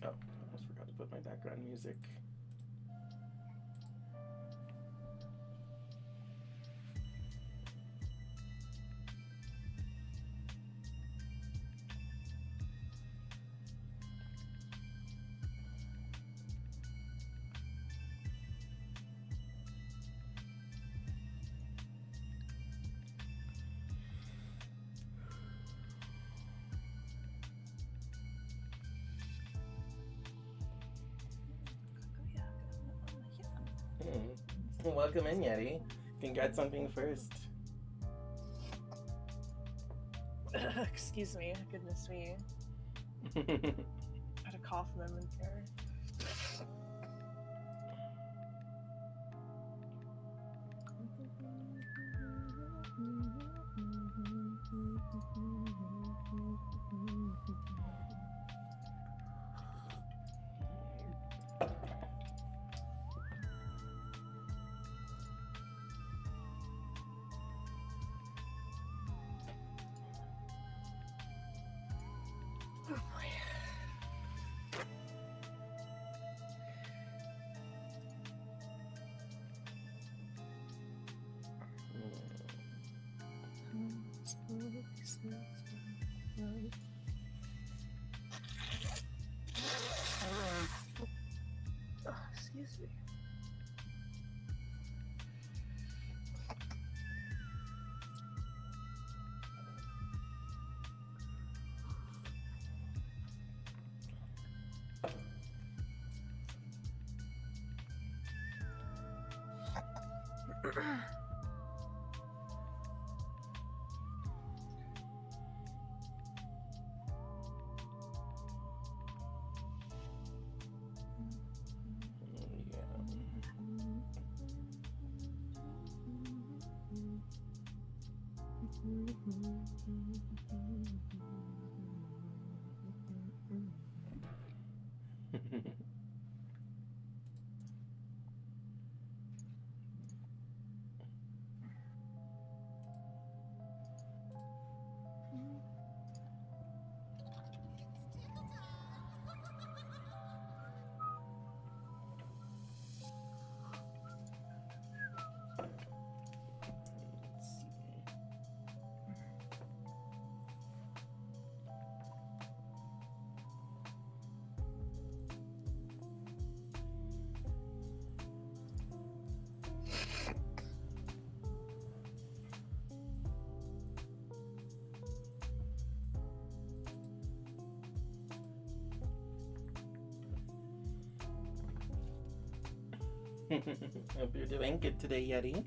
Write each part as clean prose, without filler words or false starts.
Oh, I almost forgot to put my background music. Welcome in, Yeti. You can get something first. Excuse me, goodness me. Had a cough moment there. Oh boy. Oh, excuse me. Hope you're doing good today, Yeti.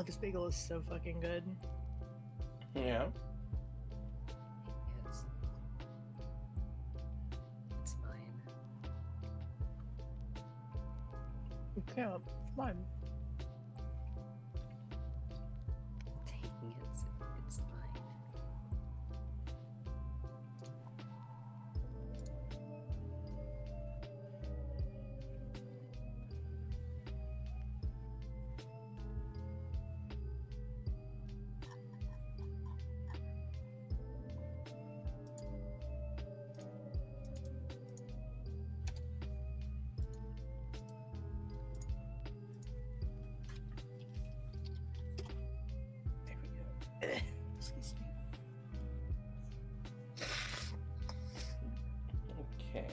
Oh, this bagel is so fucking good. Yeah. It's mine. You can't. It's mine. Taking it's mine. There we go. Excuse me. Okay.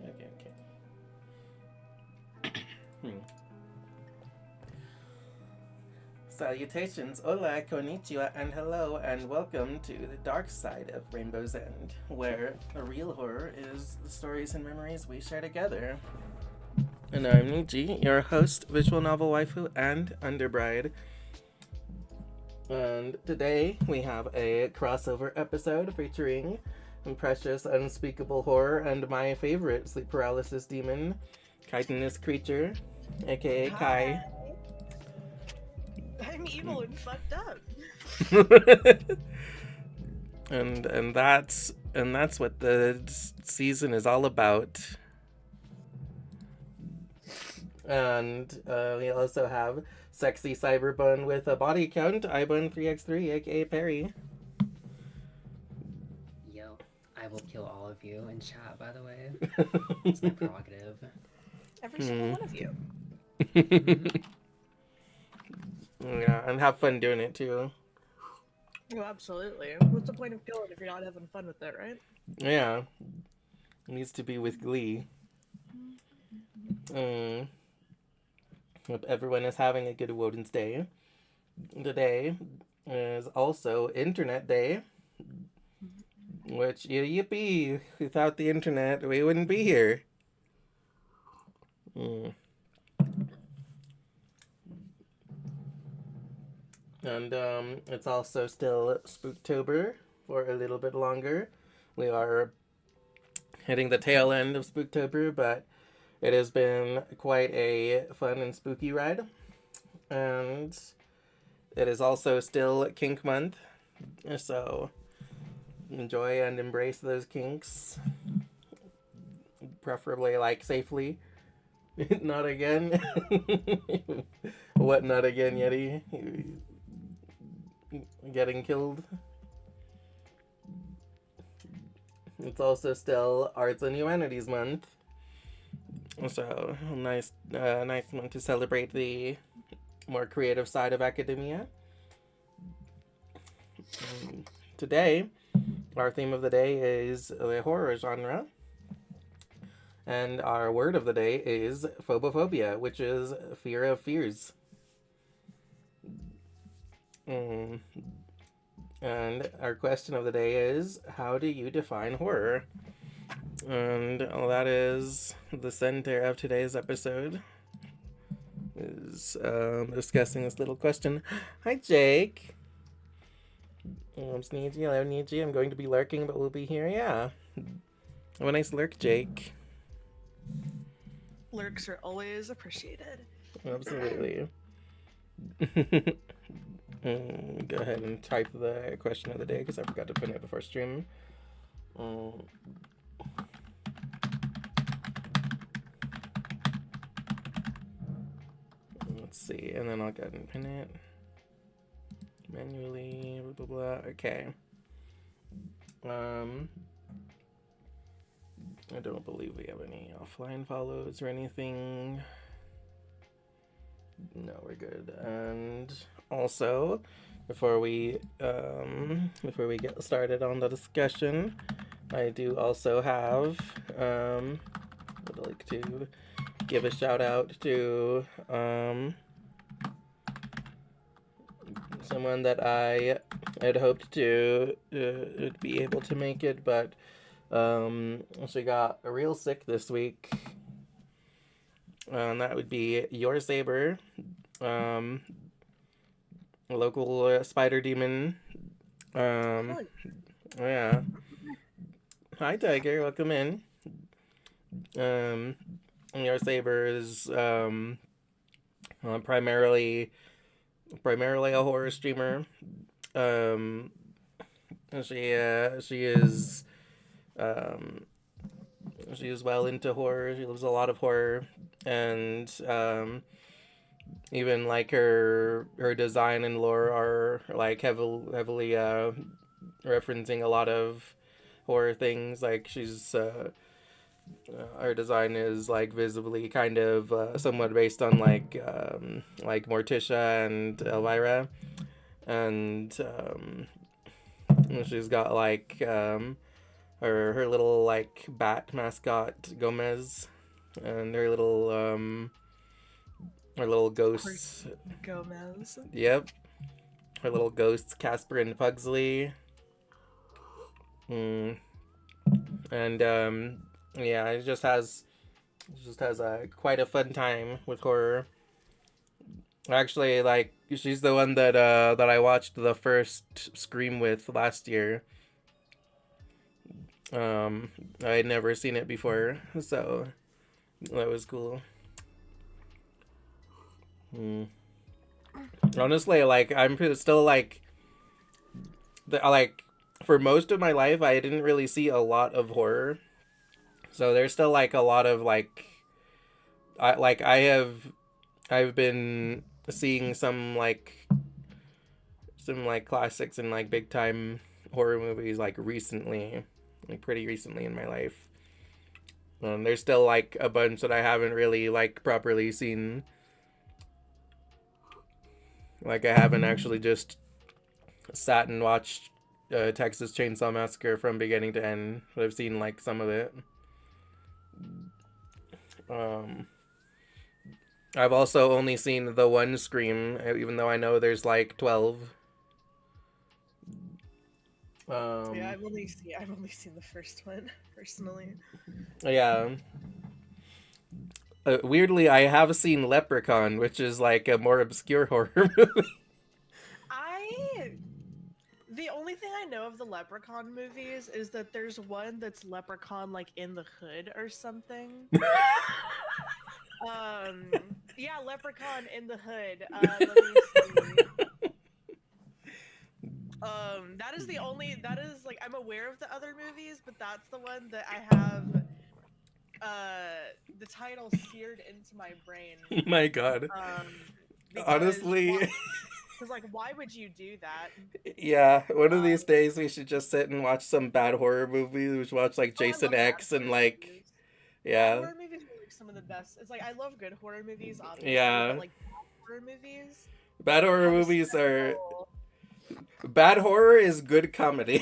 Okay. Salutations, hola, konnichiwa, and hello, and welcome to the dark side of Rainbow's End, where the real horror is the stories and memories we share together. And I'm Niji, your host, visual novel waifu, and underbride. And today we have a crossover episode featuring precious, unspeakable horror and my favorite sleep paralysis demon, chitinous creature, aka Kai. I'm evil and fucked up. and that's what the season is all about. And we also have sexy cyberbun with a body count, ibun3x3, aka Perry. Yo, I will kill all of you in chat, by the way. It's my prerogative. Every single one of you. Yeah, and have fun doing it too. Oh, absolutely. What's the point of killing if you're not having fun with it, right? Yeah, it needs to be with glee. Hope everyone is having a good Woden's Day. Today is also Internet Day, which, yippee, without the internet, we wouldn't be here. And it's also still Spooktober for a little bit longer. We are hitting the tail end of Spooktober, but it has been quite a fun and spooky ride. And it is also still kink month, so enjoy and embrace those kinks. Preferably, like, safely. Not again. What, not again, Yeti? Getting killed. It's also still Arts and Humanities Month, so nice month to celebrate the more creative side of academia. Today, our theme of the day is the horror genre, and our word of the day is phobophobia, which is fear of fears. And our question of the day is, how do you define horror? And that is the center of today's episode, is discussing this little question. Hi, Jake. I'm Sneezy. Hello, Niji. I'm going to be lurking, but we'll be here. Yeah. Have a nice lurk, Jake. Lurks are always appreciated. Absolutely. Go ahead and type the question of the day because I forgot to put it before stream. Let's see, and then I'll go ahead and pin it manually. Blah blah blah. Okay. I don't believe we have any offline follows or anything. No, we're good. And also, before we get started on the discussion, I do also have would like to give a shout out to someone that I had hoped to be able to make it, but She got real sick this week. And that would be Your Saber, a local spider demon. Um, Oh, yeah. Hi, Tiger. Welcome in. Your Saber is primarily a horror streamer. Um, she is um, she is well into horror. She loves a lot of horror, and even like her design and lore are like heavily referencing a lot of horror things. Like her design is like visibly kind of somewhat based on like Morticia and Elvira, and she's got like her little like bat mascot Gomez, and her little ghosts. Gomez. Yep, her little ghosts Casper and Pugsley. Mm. And yeah, it just has quite a fun time with horror. Actually, like she's the one that I watched the first Scream with last year. I had never seen it before, so that was cool. Mm. Honestly, like still like for most of my life, I didn't really see a lot of horror, so there's still like a lot of like I've been seeing some classics and like big time horror movies like recently, like pretty recently in my life. There's still like a bunch that I haven't really like properly seen. Like I haven't actually just sat and watched Texas Chainsaw Massacre from beginning to end, but I've seen like some of it. Um, I've also only seen the one Scream, even though I know there's like 12. Yeah, I've only seen the first one personally. Yeah. Weirdly, I have seen Leprechaun, which is like a more obscure horror movie. The only thing I know of the Leprechaun movies is that there's one that's Leprechaun like in the hood or something. Um, yeah, Leprechaun in the hood. Let me see. That is like I'm aware of the other movies, but that's the one that I have the title seared into my brain. Oh my god. Because Honestly, like why would you do that? yeah, one of these Um, days we should just sit and watch some bad horror movies. We should watch like oh, I Jason love bad X and horror like, movies. Bad yeah, horror movies are like some of the best. It's like I love good horror movies, obviously, but yeah. like bad horror movies Bad horror have a movies are special. bad horror is good comedy.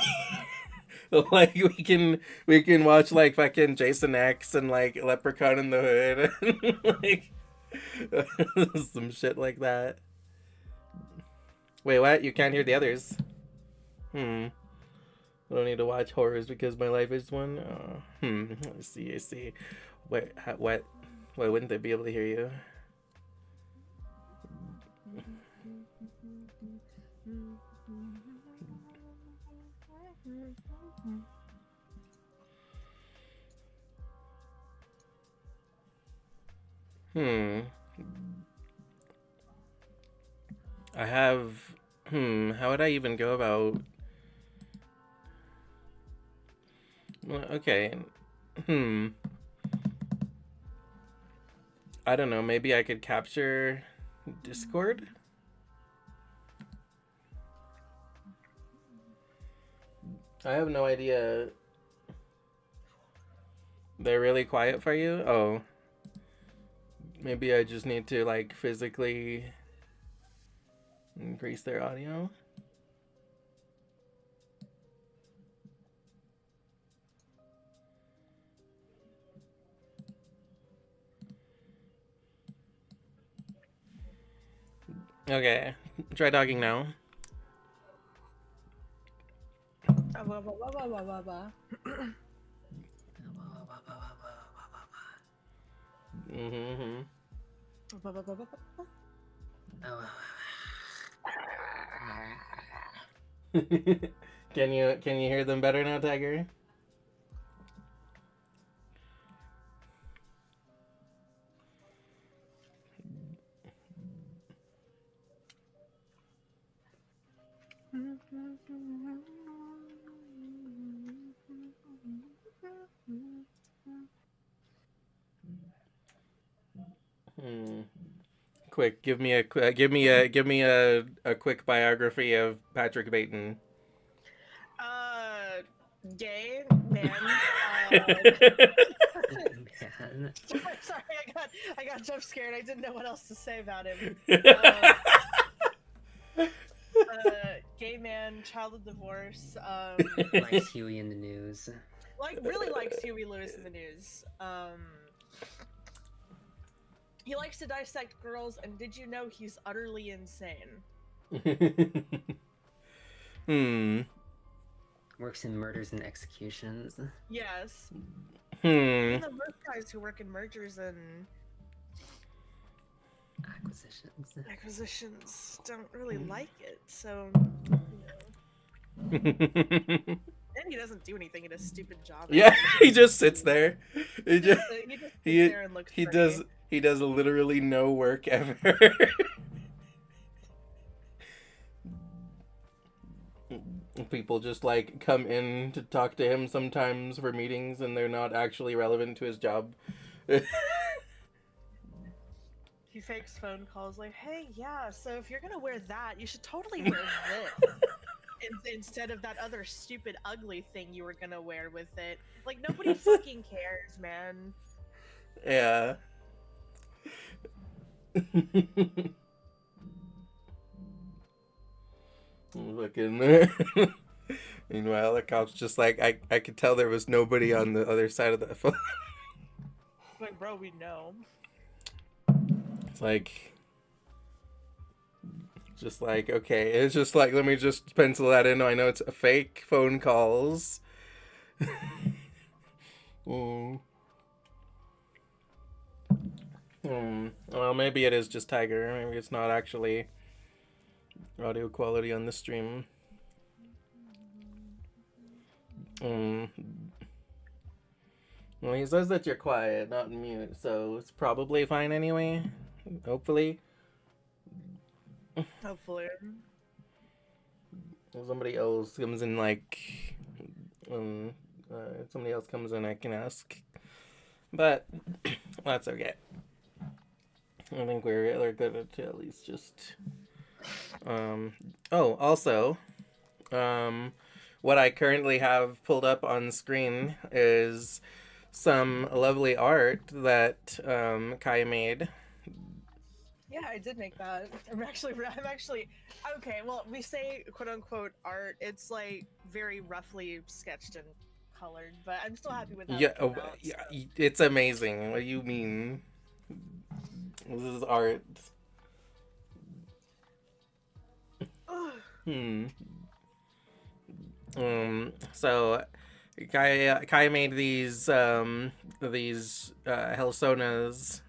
Like we can watch like fucking Jason X and like Leprechaun in the Hood and like some shit like that. Wait, what? You can't hear the others? I don't need to watch horrors because my life is one. I see. I see. What? Why wouldn't they be able to hear you? Hmm. I have. How would I even go about? Well, okay. Hmm. I don't know. Maybe I could capture Discord. I have no idea. They're really quiet for you? Oh. Maybe I just need to like physically increase their audio. Okay. Try talking now. Mm-hmm. Oh. Can you hear them better now, Tiger? Hmm. Quick, give me a quick biography of Patrick Bateman. Gay man. Man. Sorry, I got jump scared. I didn't know what else to say about him. Gay man, child of divorce. Likes Huey in the news. Really likes Huey Lewis in the news. He likes to dissect girls, and did you know he's utterly insane? Works in murders and executions. Yes. Hmm. You know, most guys who work in mergers and acquisitions don't really like it, so and he doesn't do anything in his stupid job. Yeah, he just sits there. He just sits there and looks pretty. He does literally no work ever. People just like come in to talk to him sometimes for meetings, and they're not actually relevant to his job. He fakes phone calls like, "Hey, yeah, so if you're gonna wear that, you should totally wear this instead of that other stupid, ugly thing you were gonna wear with it." Like, nobody fucking cares, man. Yeah. Looking. Meanwhile, the cop's just like, I could tell there was nobody on the other side of the phone. Like, bro, we know. It's like, just like, okay, it's just like, let me just pencil that in. I know it's a fake phone calls. Well, maybe it is just Tiger. Maybe it's not actually audio quality on the stream. Well, he says that you're quiet, not mute, so it's probably fine anyway. Hopefully. Hopefully. If somebody else comes in, like, somebody else comes in, I can ask. But that's okay. I think we're good to at least just. Oh, also, what I currently have pulled up on screen is some lovely art that Kai made. Yeah, I did make that. I'm actually okay. Well, we say quote unquote art. It's like very roughly sketched and colored, but I'm still happy with how it came out, Yeah, so. it's amazing. What do you mean? This is art. So Kai made these Helsonas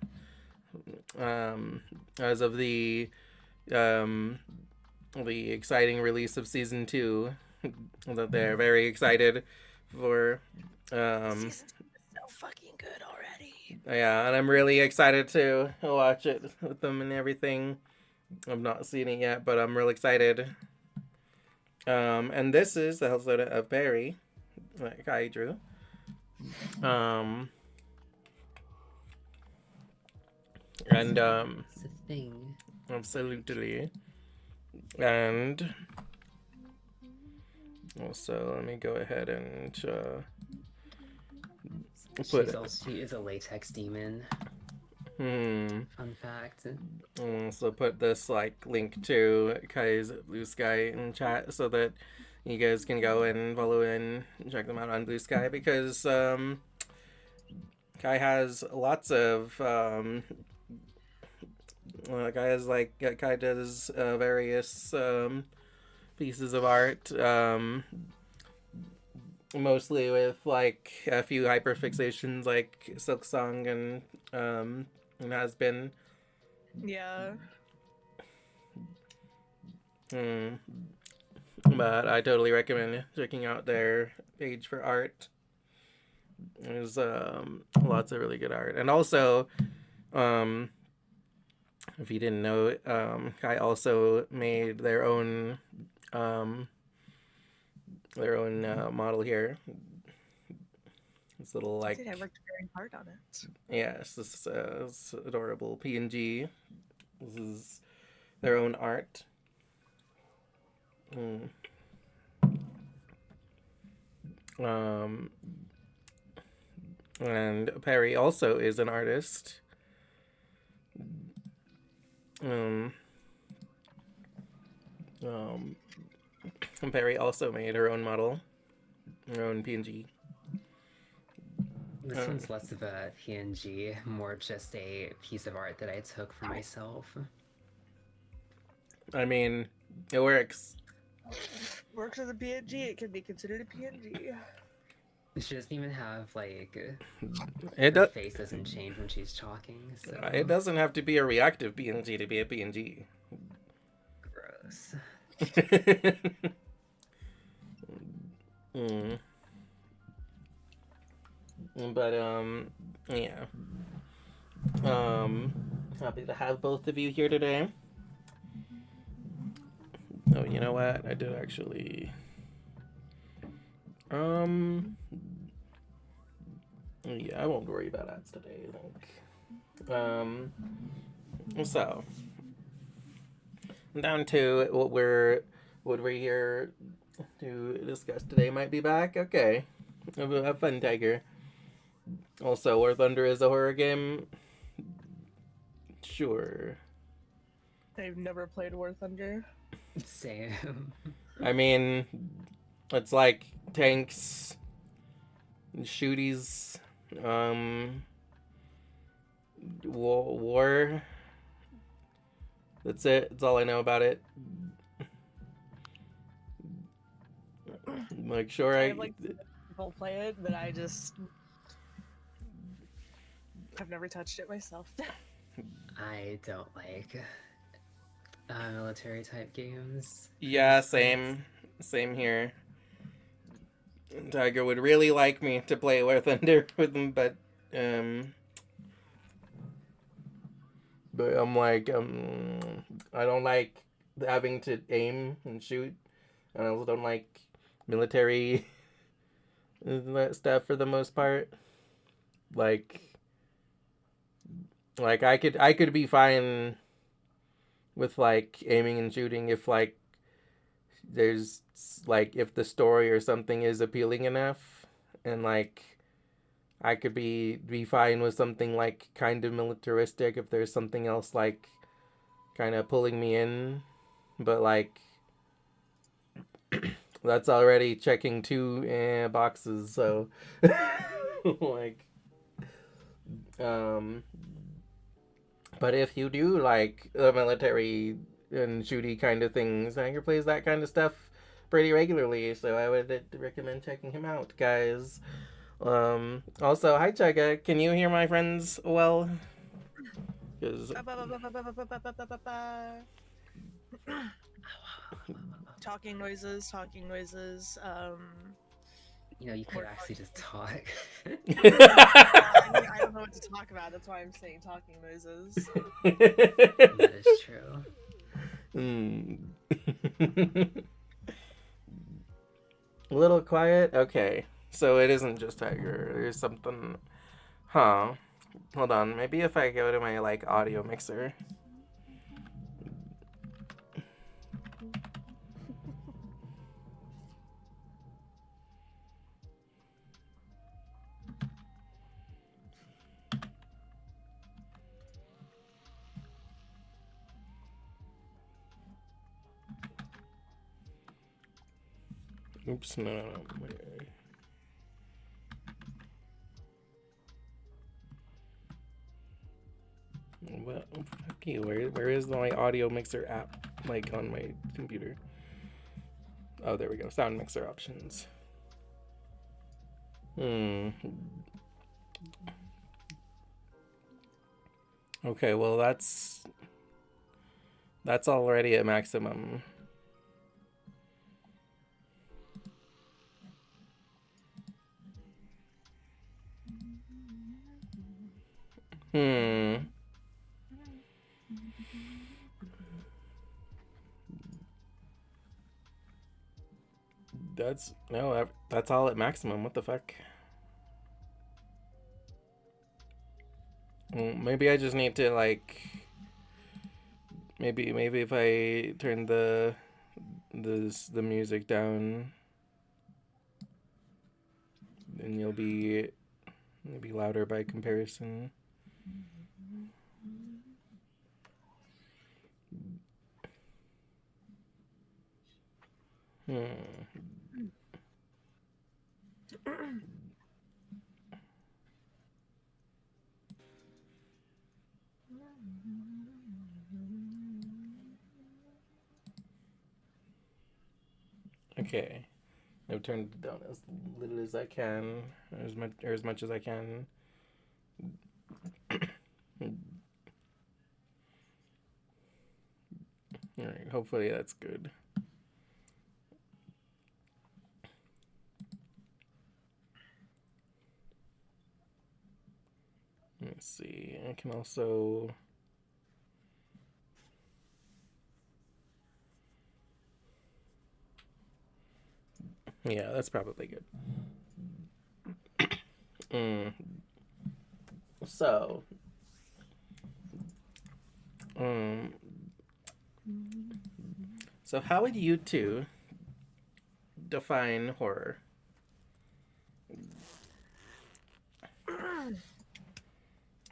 as of the exciting release of season 2 that they're very excited for. Season 2 is so fucking good already. Yeah, and I'm really excited to watch it with them and everything. I've not seen it yet, but I'm real excited. And this is the Hellsona of Barry that Kai drew. And It's a thing. absolutely. And also, let me go ahead and She is a latex demon. Fun fact. So put this like link to Kai's Blue Sky in chat so that you guys can go and follow and check them out on Blue Sky, because Kai has lots of Kai does various pieces of art, mostly with like a few hyperfixations like Silk Song and Has Been. Yeah. But I totally recommend checking out their page for art. There's lots of really good art, and also if you didn't know, I also made their own model here. This little like I worked very hard on it. yes, this adorable PNG. This is their own art. And Perry also is an artist. Perry also made her own model, her own PNG. This one's less of a PNG, more just a piece of art that I took for myself. I mean, it works. Works as a PNG, it can be considered a PNG. She doesn't even have like Her face doesn't change when she's talking. So it doesn't have to be a reactive PNG to be a PNG. Gross. But yeah. Happy to have both of you here today. Oh, you know what? I did actually. Yeah, I won't worry about ads today. So down to what we're here to discuss today might be back. Okay, have fun, Tiger. Also, War Thunder is a horror game. Sure. I've never played War Thunder. Same. I mean, it's like tanks, shooties, war. That's it. That's all I know about it. Like, sure, I like people play it, but I just have never touched it myself. I don't like military type games. Yeah, same here. Tiger would really like me to play War Thunder with him, but I'm like, I don't like having to aim and shoot. I also don't like military stuff for the most part. Like I could be fine with like aiming and shooting if like there's like if the story or something is appealing enough, and like I could be fine with something like kind of militaristic if there's something else like kind of pulling me in, but like that's already checking two boxes, so like but if you do like the military and shooty kind of things, Tiger plays that kind of stuff pretty regularly, so I would recommend checking him out, guys. Also, hi Chugga, can you hear my friends well? 'Cause Talking noises. You know, you could actually just talk. I don't know what to talk about. That's why I'm saying talking noises. That is true. A little quiet? Okay. So it isn't just Tiger. There's something... Huh. Hold on. Maybe if I go to my, like, audio mixer... Oops, no. Well, fuck you. Where is my audio mixer app? Like, on my computer. Oh, there we go. Sound mixer options. Hmm. Okay, well that's already at maximum. Hmm. That's no, that's all at maximum. What the fuck? Maybe I just need to like maybe if I turn the music down, then you'll be maybe louder by comparison. Hmm. Okay. I've turned it down as little as I can, as much as I can. All right. Hopefully that's good. Let me see. I can also. Yeah, that's probably good. Mm. So, um, so how would you two define horror?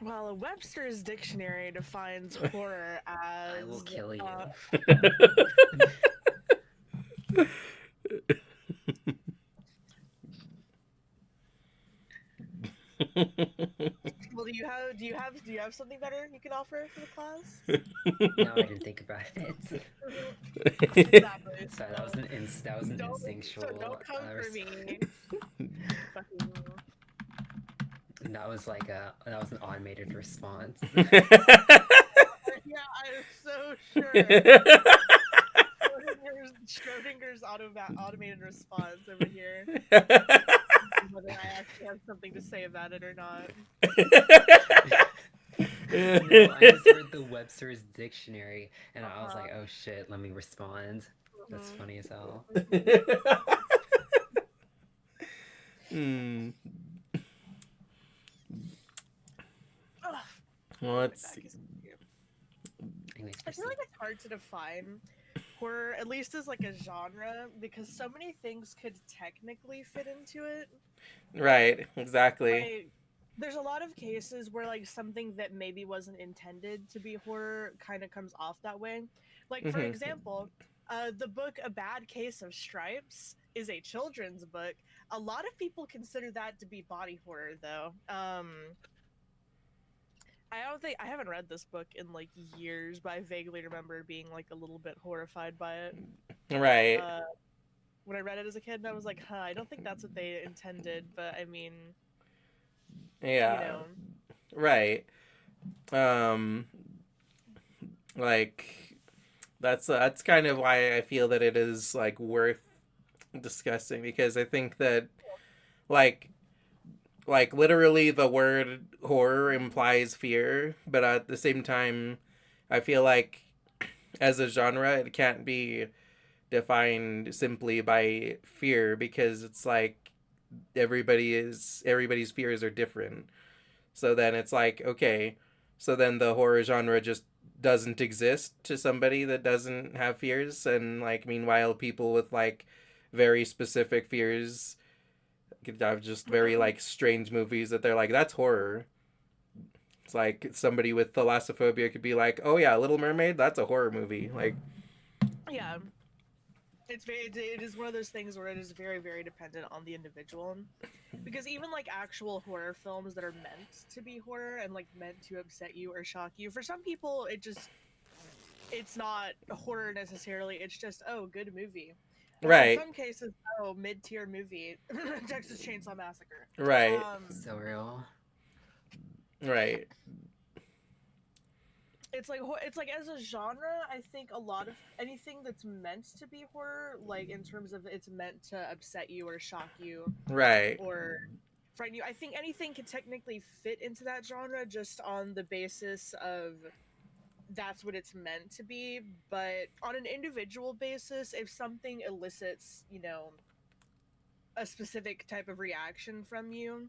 Well, Webster's dictionary defines horror as I will kill you. well, do you have something better you can offer for the class? No, I didn't think about it. Exactly. Sorry, that was an Don't so instinctual don't come for me. response. Fucking That was an automated response. yeah, I'm so sure. Schrodinger's automated response over here. Whether I actually have something to say about it or not. No, I just heard the Webster's dictionary and I was like, oh shit, let me respond. That's funny as hell. Hmm. Ugh, Well, my let's back see. is weird. Anyways, I feel like it's hard to define horror, at least as like a genre, because so many things could technically fit into it. Right, exactly. Like, there's a lot of cases where like something that maybe wasn't intended to be horror kind of comes off that way. Like for Mm-hmm. example, the book A Bad Case of Stripes is a children's book. A lot of people consider that to be body horror, though. I don't think I haven't read this book in like years, but I vaguely remember being like a little bit horrified by it. Right. Uh, when I read it as a kid, and I was like, "Huh, I don't think that's what they intended." But I mean, you Yeah. know, Right. Um. Like that's kind of why I feel that it is like worth discussing because I think that like literally the word horror implies fear, but at the same time, I feel like as a genre, it can't be defined simply by fear because it's like everybody's fears are different. So then it's like, okay, so then the horror genre just doesn't exist to somebody that doesn't have fears and like meanwhile people with like very specific fears could have just very like strange movies that they're like that's horror. It's like somebody with thalassophobia could be like, "Oh yeah, Little Mermaid, that's a horror movie." Like, yeah, it is one of those things where it is very very dependent on the individual. Because even like actual horror films that are meant to be horror and like meant to upset you or shock you, for some people it's not horror necessarily. It's just, oh, good movie. Like in Right. some cases, mid-tier movie, Texas Chainsaw Massacre. Right. So real. Right. It's like as a genre, I think a lot of anything that's meant to be horror, like in terms of it's meant to upset you or shock you Right. or frighten you. I think anything can technically fit into that genre just on the basis of that's what it's meant to be. But on an individual basis, if something elicits, a specific type of reaction from you,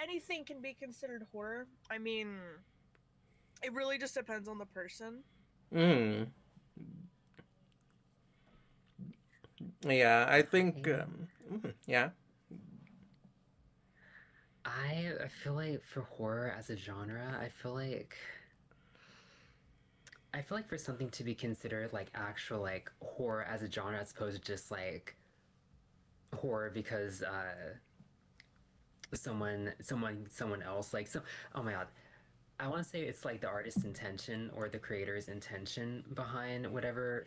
anything can be considered horror. I mean, it really just depends on the person. Mm. Yeah, I think. I Yeah. I feel like for horror as a genre, I feel like for something to be considered like actual like horror as a genre as opposed to just like horror because someone else like so oh my god. I want to say it's like the artist's intention or the creator's intention behind whatever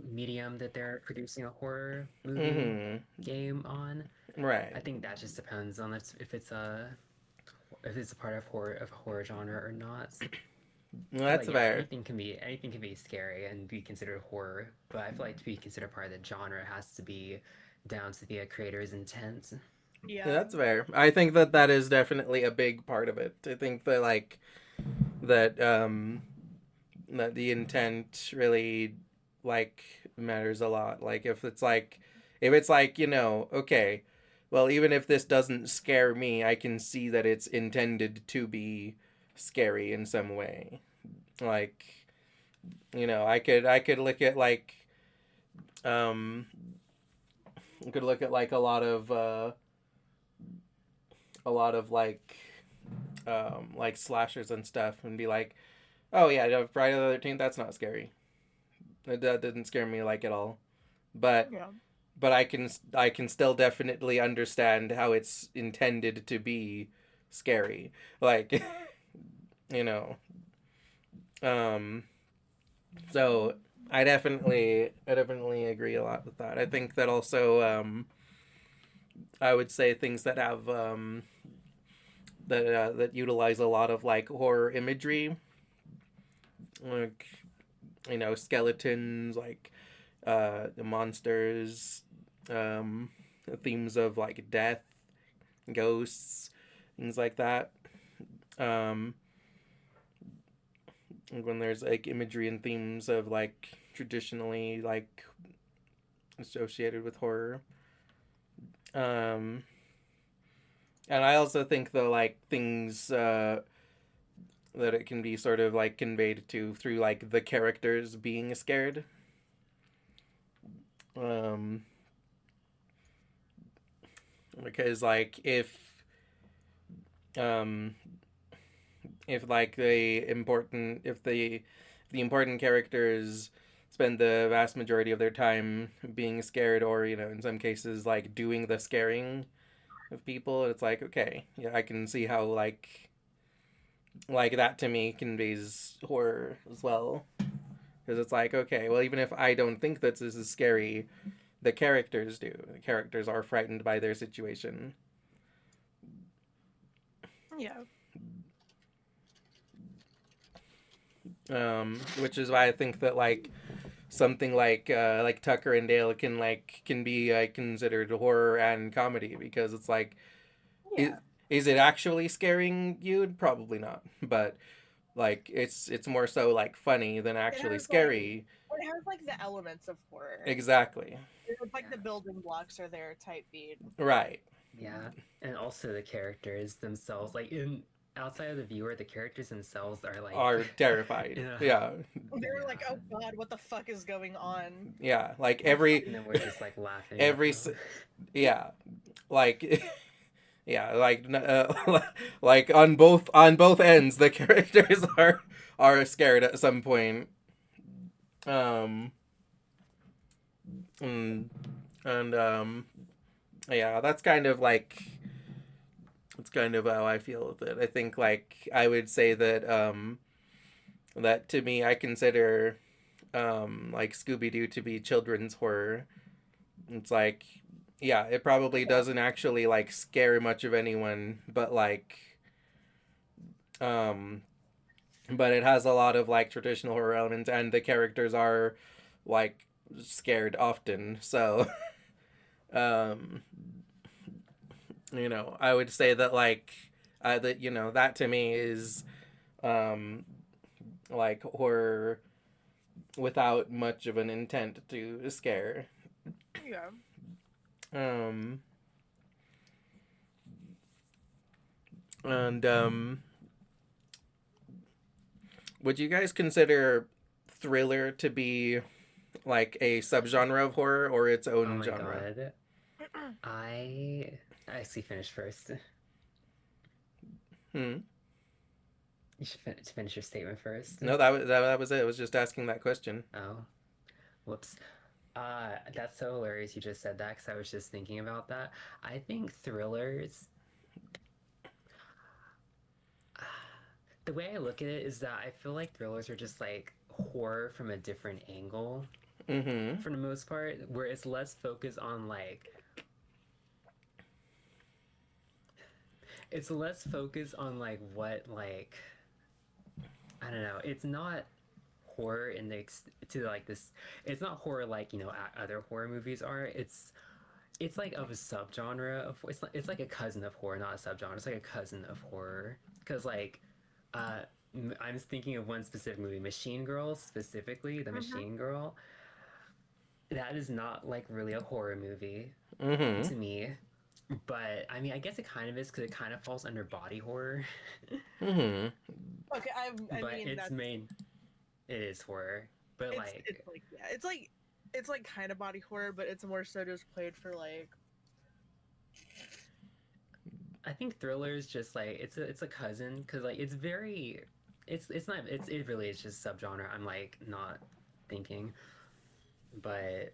medium that they're producing a horror movie Mm-hmm. game on. Right. I think that just depends on if it's a part of a horror genre or not. Well, Because that's like yeah, fair. anything can be scary and be considered horror, but I feel like to be considered part of the genre it has to be down to the creator's intent. Yeah, Yeah. that's fair. I think that that is definitely a big part of it. I think that that that the intent really like matters a lot. Like if it's like, okay, well, even if this doesn't scare me, I can see that it's intended to be scary in some way. Like, I could look at um I could look at like a lot of like slashers and stuff and be like, oh yeah, no, Friday the 13th, that's not scary. That didn't scare me like at all. But Yeah. I can still definitely understand how it's intended to be scary. Like you know. Um so I definitely agree a lot with that. I think that also I would say things that have that utilize a lot of like horror imagery, like skeletons, like the monsters, um, themes of like death, ghosts, things like that. Um, when there's like imagery and themes of like traditionally like associated with horror. Um, and I also think though like things that it can be sort of like conveyed to through like the characters being scared. Um, because like um if like the important characters spend the vast majority of their time being scared, or in some cases like doing the scaring of people, it's like, okay, yeah, I can see how like that to me conveys horror as well, because it's like, okay, well, even if I don't think that this is scary, the characters do. The characters are frightened by their situation. Yeah. Which is why I think that like something like Tucker and Dale can be considered horror and comedy, because it's like, is, Yeah. is it actually scaring you? Probably not, but like it's more so like funny than It actually has like scary. it has like the elements of horror. Exactly. It's like the Yeah. building blocks are there type beat. Right. Yeah, and also the characters themselves, like in outside of the viewer, the characters themselves are like, Are terrified. yeah, Yeah. They're like, yeah, oh god, what the fuck is going on? Yeah. Like yeah, every and then we're just like laughing at every them. yeah, like yeah, like on both ends, the characters are scared at some point. Um, and, and yeah, that's kind of how I feel with it. I think like I would say that to me I consider like Scooby Doo to be children's horror. it's like, yeah, it probably doesn't actually like scare much of anyone, but like, um, but it has a lot of like traditional horror elements, and the characters are like scared often. So, um, I would say that like, that that to me is um like horror without much of an intent to scare. Yeah. Um, and would you guys consider thriller to be like a subgenre of horror or its Oh own my genre? god. I actually finished first. Hmm. You should finish your statement first. No, that was it. I was just asking that question. Oh, whoops. That's so hilarious you just said that because I was just thinking about that. I think thrillers, the way I look at it is that I feel like thrillers are just like horror from a different angle Mm-hmm. for the most part, where it's less focused on like, it's less focused on like what like, I don't know. It's not horror in the to like this. It's not horror like other horror movies are. It's like of a subgenre of it's like a cousin of horror, not a subgenre. It's like a cousin of horror because like uh I'm thinking of one specific movie, Machine Girl specifically, the Mm-hmm. Machine Girl. That is not like really a horror movie Mm-hmm. to me, but I mean I guess it kind of is because it kind of falls under body horror. Mm-hmm. Okay, I But mean its that's main it is horror, but it's like like yeah, it's like kind of body horror, but it's more so just played for like I think thriller is just like it's a cousin because like it's very it's not it really is just subgenre. I'm like not thinking, but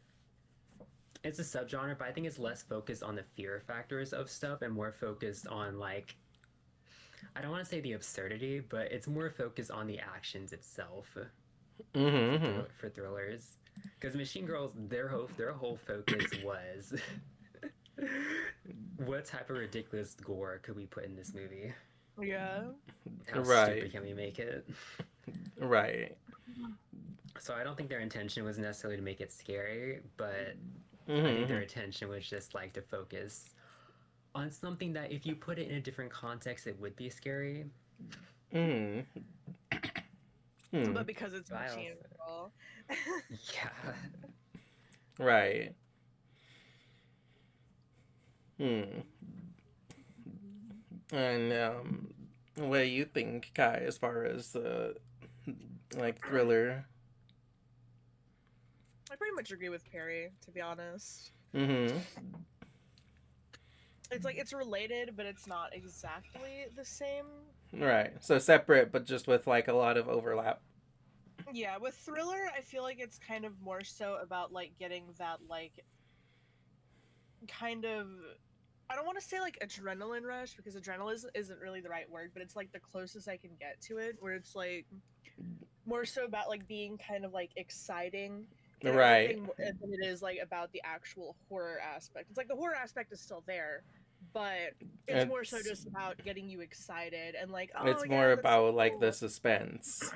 it's a subgenre. But I think it's less focused on the fear factors of stuff and more focused on like I don't want to say the absurdity, but it's more focused on the actions itself Mm-hmm. for thrillers. Because Machine Girls, their whole focus was what type of ridiculous gore could we put in this movie? yeah. How Right. stupid can we make it? Right. So I don't think their intention was necessarily to make it scary, but I think Mm-hmm. their intention was just like to focus on something that if you put it in a different context, it would be scary. Mm-hmm. Hmm. But because it's But I Machine also, Girl. yeah, Right. Hmm. And what do you think, Kai, as far as like thriller? I pretty much agree with Perry, to be honest. Mm-hmm. It's like it's related, but it's not exactly the same. Right. So separate, but just with like a lot of overlap. Yeah, with thriller, I feel like it's kind of more so about like getting that like kind of I don't want to say like adrenaline rush because adrenaline isn't really the right word, but it's like the closest I can get to it where it's like more so about like being kind of like exciting and Right. everything than it is like about the actual horror aspect. It's like the horror aspect is still there, but it's more so It's just about getting you excited and like, oh it's more yeah, that's so about like the cool. suspense.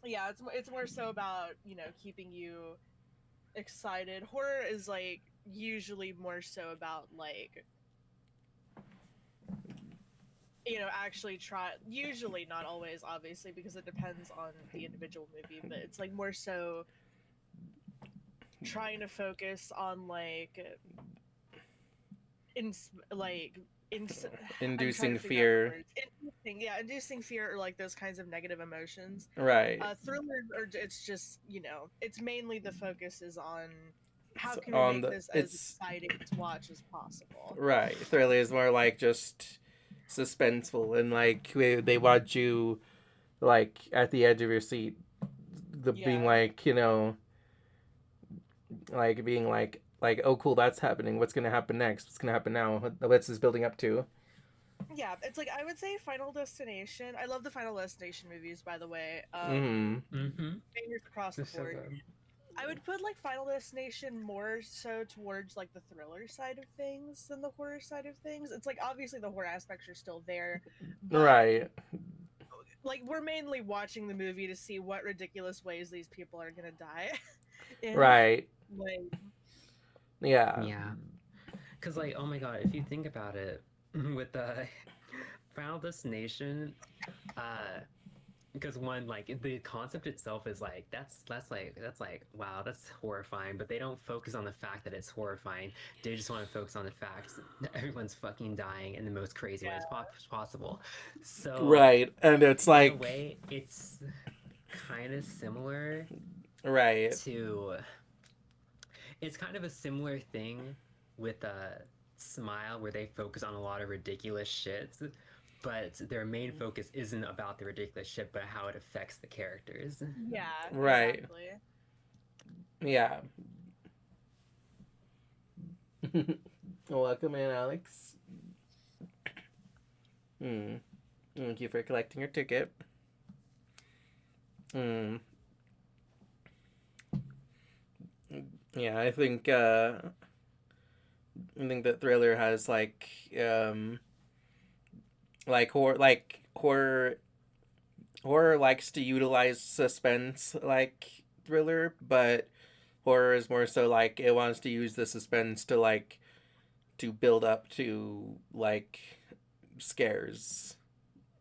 Yeah, it's more so about, keeping you excited. Horror is like usually more so about like, actually try usually not always obviously because it depends on the individual movie, but it's like more so trying to focus on like in like in I'm trying Inducing to figure out the fear. words. Inducing fear or like those kinds of negative emotions. Right. Thrillers are it's just it's mainly the focus is on how So can we on make the this as it's exciting to watch as possible. right. Thriller is more like just suspenseful and like they want you like at the edge of your seat, the being Yeah. like like being like oh cool, that's happening, what's gonna happen next, what's gonna happen now, what's this building up to? Yeah, it's like I would say Final Destination. I love the Final Destination movies, by the way. Mm-hmm. mm-hmm. Bangers across the It's so board. good. I would put like Final Destination more so towards like the thriller side of things than the horror side of things. It's like obviously the horror aspects are still there, but Right. like we're mainly watching the movie to see what ridiculous ways these people are gonna die in. Right. Like, Yeah. Yeah, because like, oh my god, if you think about it, with the Final Destination, uh, because one, like, the concept itself is like that's like wow, that's horrifying, but they don't focus on the fact that it's horrifying. They just want to focus on the fact that everyone's fucking dying in the most crazy yeah, ways possible. So Right. And it's in a like, way, it's kind of similar right. to it's kind of a similar thing with Smile, where they focus on a lot of ridiculous shit, but their main focus isn't about the ridiculous shit, but how it affects the characters. yeah, Right. exactly. Yeah. Welcome in, Alex. Hmm. Thank you for collecting your ticket. Hmm. Yeah, I think that Thriller has horror likes to utilize suspense like Thriller, but horror is more so like it wants to use the suspense to to build up to like scares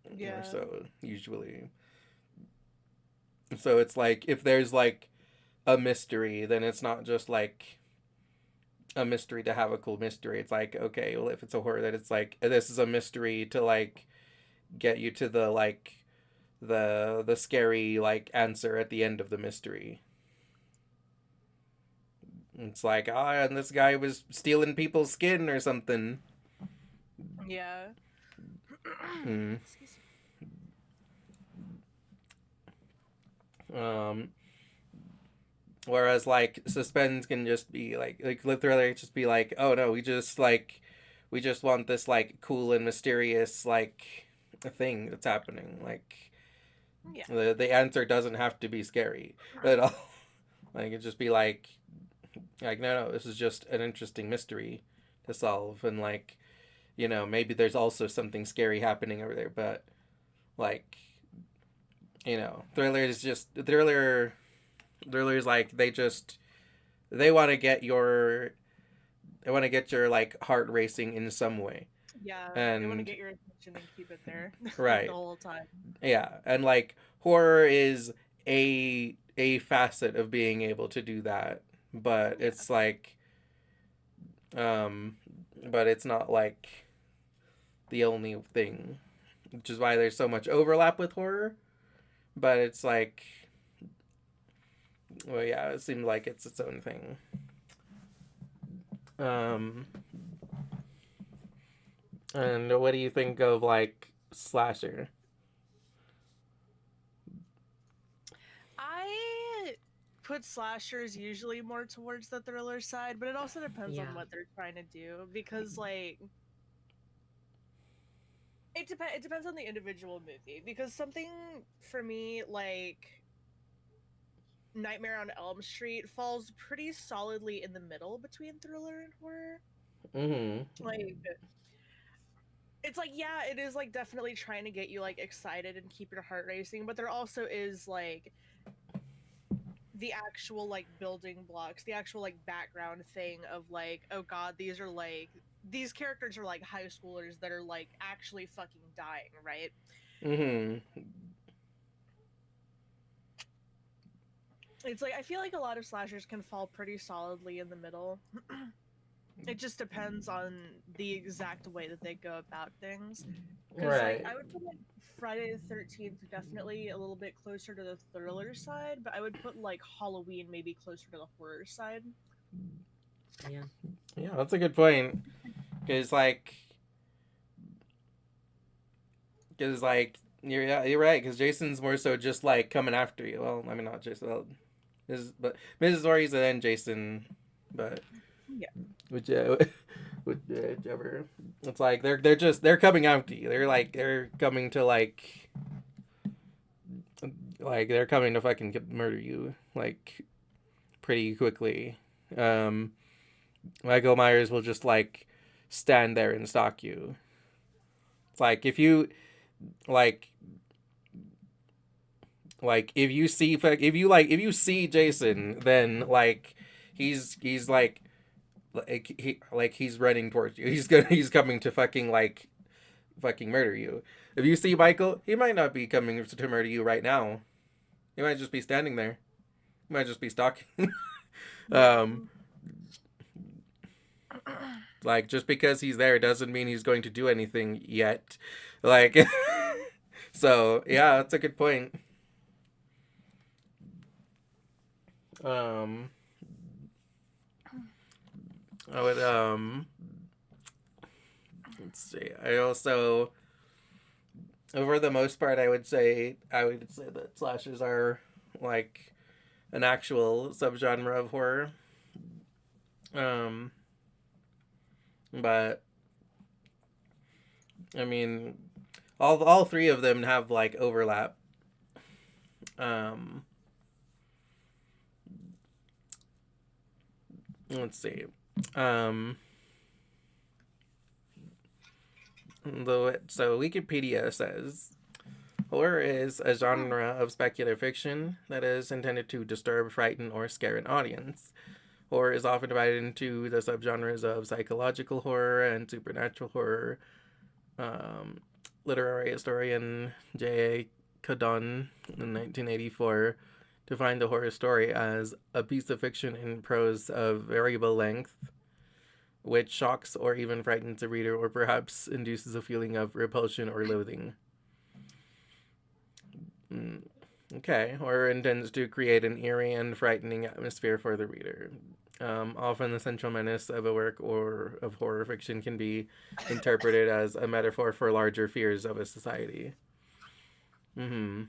more Yeah, so usually. So it's like if there's like a mystery, then it's not just like a mystery to have a cool mystery. It's like, okay, well, if it's a horror, then it's like this is a mystery to like get you to the the scary like answer at the end of the mystery. It's like, ah, and this guy was stealing people's skin or something. yeah. Hmm. Excuse me. Um, Whereas like suspense can just be like Live Thriller just be like, oh no, we just want this like cool and mysterious like thing that's happening. Like Yeah, the answer doesn't have to be scary at all. Like it just be like no, this is just an interesting mystery to solve, and like maybe there's also something scary happening over there, but like thrillers like they want to get your like heart racing in some way. yeah. They want to And get your attention and keep it there like the right, whole time. yeah, and like horror is a facet of being able to do that, but Yeah, it's like um but it's not like the only thing, which is why there's so much overlap with horror. But it's like, well, yeah, it seems like it's its own thing. um and what do you think of like slasher? I put slashers usually more towards the thriller side, but it also depends on Yeah, what they're trying to do because like it depends on the individual movie because something for me like Nightmare on Elm Street falls pretty solidly in the middle between thriller and horror. Mm-hmm. Like it's like yeah, it is like definitely trying to get you like excited and keep your heart racing, but there also is like the actual like building blocks, the actual like background thing of like, oh god, these are like these characters are like high schoolers that are like actually fucking dying, right? Mm-hmm. It's like I feel like a lot of slashers can fall pretty solidly in the middle. It just depends on the exact way that they go about things. Because like Right. I would put like Friday the 13th definitely a little bit closer to the thriller side, but I would put like Halloween maybe closer to the horror side. yeah, Yeah, that's a good point. Because yeah, you're right. Because Jason's more so just like coming after you. Well, I mean not Jason, well, but Mrs. Voorhees and then Jason, but Yeah. which whichever. It's like they're coming after you. They're coming to like they're coming to fucking murder you. Like pretty quickly. Michael Myers will just like stand there and stalk you. It's like if you like if you see Jason, then like he's he's running towards you. He's coming to fucking murder you. If you see Michael, he might not be coming to murder you right now. He might just be standing there. He might just be stalking. um, like just because he's there doesn't mean he's going to do anything yet. Like, so yeah, that's a good point. Um, I would let's see. I also, over the most part, I would say that slashers are like an actual subgenre of horror. Um, but I mean, all three of them have like overlap. Um, let's see. Um, so Wikipedia says horror is a genre of speculative fiction that is intended to disturb, frighten, or scare an audience. Horror is often divided into the subgenres of psychological horror and supernatural horror. Um, Literary historian J.A. Caddon in 1984 defined the horror story as a piece of fiction in prose of variable length, which shocks or even frightens the reader or perhaps induces a feeling of repulsion or loathing. Okay, horror intends to create an eerie and frightening atmosphere for the reader. Often, the central menace of a work or of horror fiction can be interpreted as a metaphor for larger fears of a society. Mm-hmm.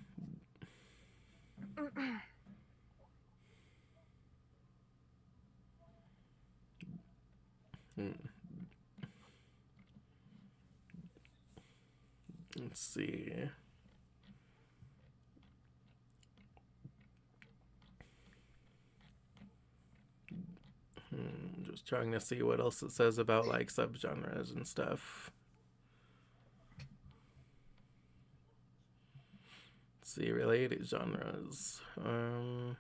Let's see. Just trying to see what else it says about like subgenres and stuff. Let's see, related genres. Hmm.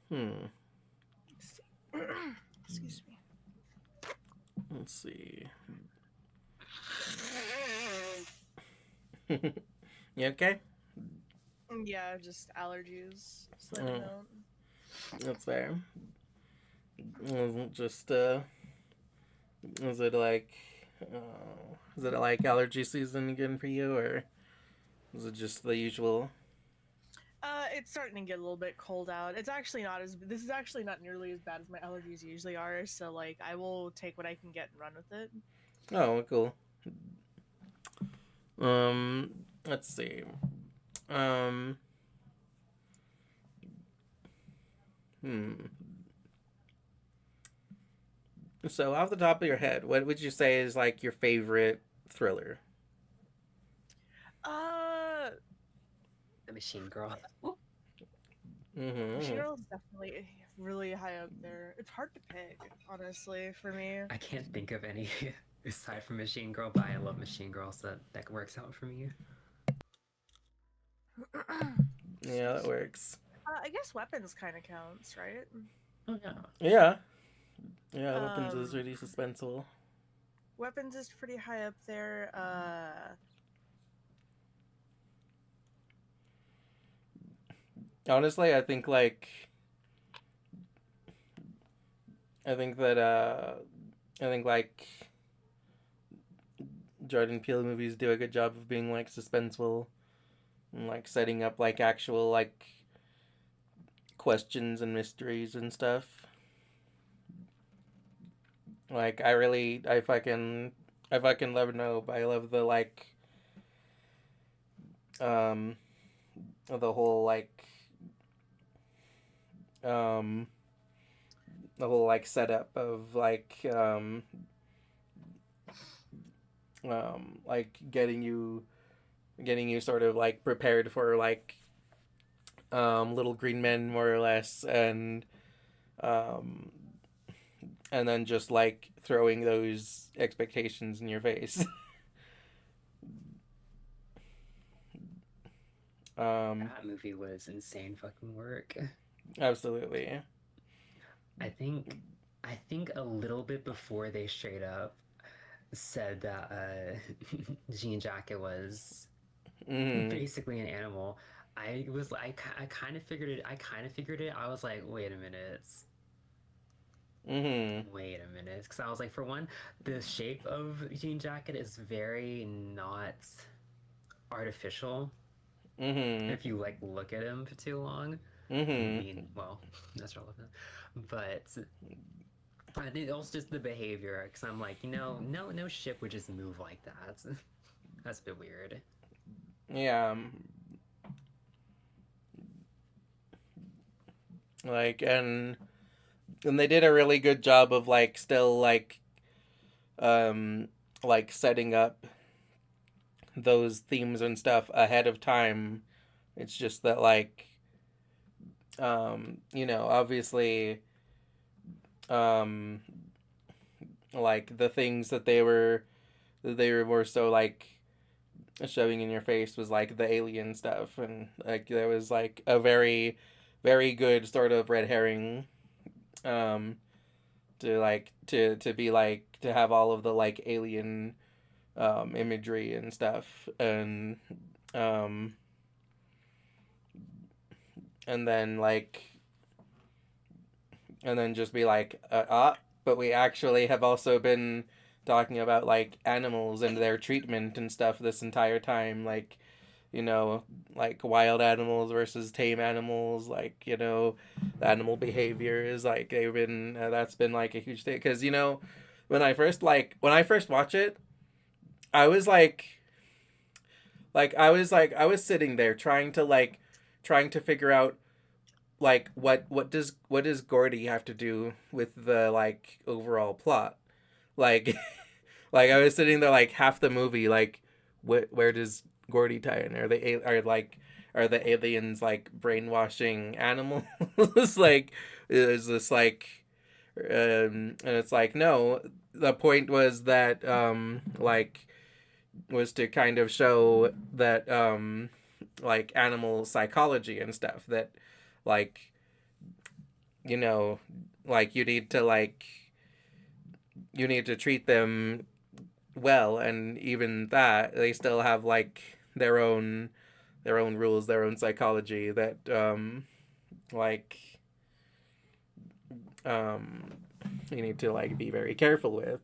Hmm. Excuse me. Let's see. You okay? Yeah, just allergies. Slight note. That's fair. Just is it like is it like allergy season again for you, or is it just the usual? It's starting to get a little bit cold out. It's actually not as. This is actually not nearly as bad as my allergies usually are. So like, I will take what I can get and run with it. Oh, cool. Let's see. Um, hmm. So, off the top of your head, what would you say is like your favorite thriller? Uh, The Machine Girl. Mm-hmm. Machine Girl is definitely really high up there. It's hard to pick, honestly, for me. I can't think of any aside from Machine Girl, but I love Machine Girl, so that works out for me. Yeah, that works. I guess weapons kind of counts, right? Oh yeah. Yeah. Yeah, Weapons is Um, really suspenseful. weapons is pretty high up there. Honestly, I think that I think like Jordan Peele movies do a good job of being like suspenseful and like setting up like actual like questions and mysteries and stuff. Like I fucking love Nope. I love the like um the whole like um the whole like setup of like getting you sort of like prepared for like little green men more or less, um and then just like throwing those expectations in your face. um That movie was insane fucking work. Absolutely. I think I think a little bit before they straight up said that Jean Jacket was Mm-hmm. basically an animal. I kind of figured it. I kind of figured it. I was like, wait a minute. Mm-hmm. Wait a minute. Because I was like, for one, the shape of Jean Jacket is very not artificial. Mm-hmm. If you like look at him for too long. I Mm-hmm. mean, well, that's relevant. But I think also just the behavior. Because I'm like, no ship would just move like that. That's a bit weird. Yeah. Like and they did a really good job of like still um like setting up those themes and stuff ahead of time. It's just that obviously um like the things that they were more so like shoving in your face was like the alien stuff, and like there was like a very very good sort of red herring um to be like to have all of the like alien imagery and stuff, um and then and then just be like but we actually have also been talking about like animals and their treatment and stuff this entire time, like you know like wild animals versus tame animals, like the animal behavior is like they've been that's been like a huge thing, because when I first watch it, I was I was sitting there trying to figure out like what does Gordy have to do with the like overall plot, like like I was sitting there like half the movie like where does Gordy tie in? Are the aliens like brainwashing animals? Like is this like and it's like no, the point was that was to kind of show that like animal psychology and stuff, that like you know like you need to treat them well, and even that they still have like their own rules, their own psychology that like um you need to like be very careful with.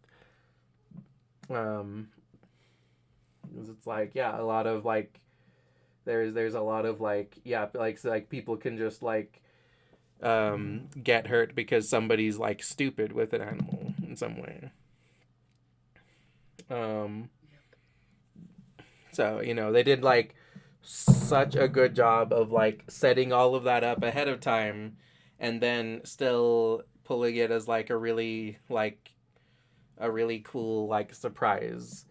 um 'Cause it's like yeah, a lot of like there's a lot of like yeah, like so, like people can just like get hurt because somebody's like stupid with an animal in some way. um so they did like such a good job of like setting all of that up ahead of time, and then still pulling it as like a really cool like surprise.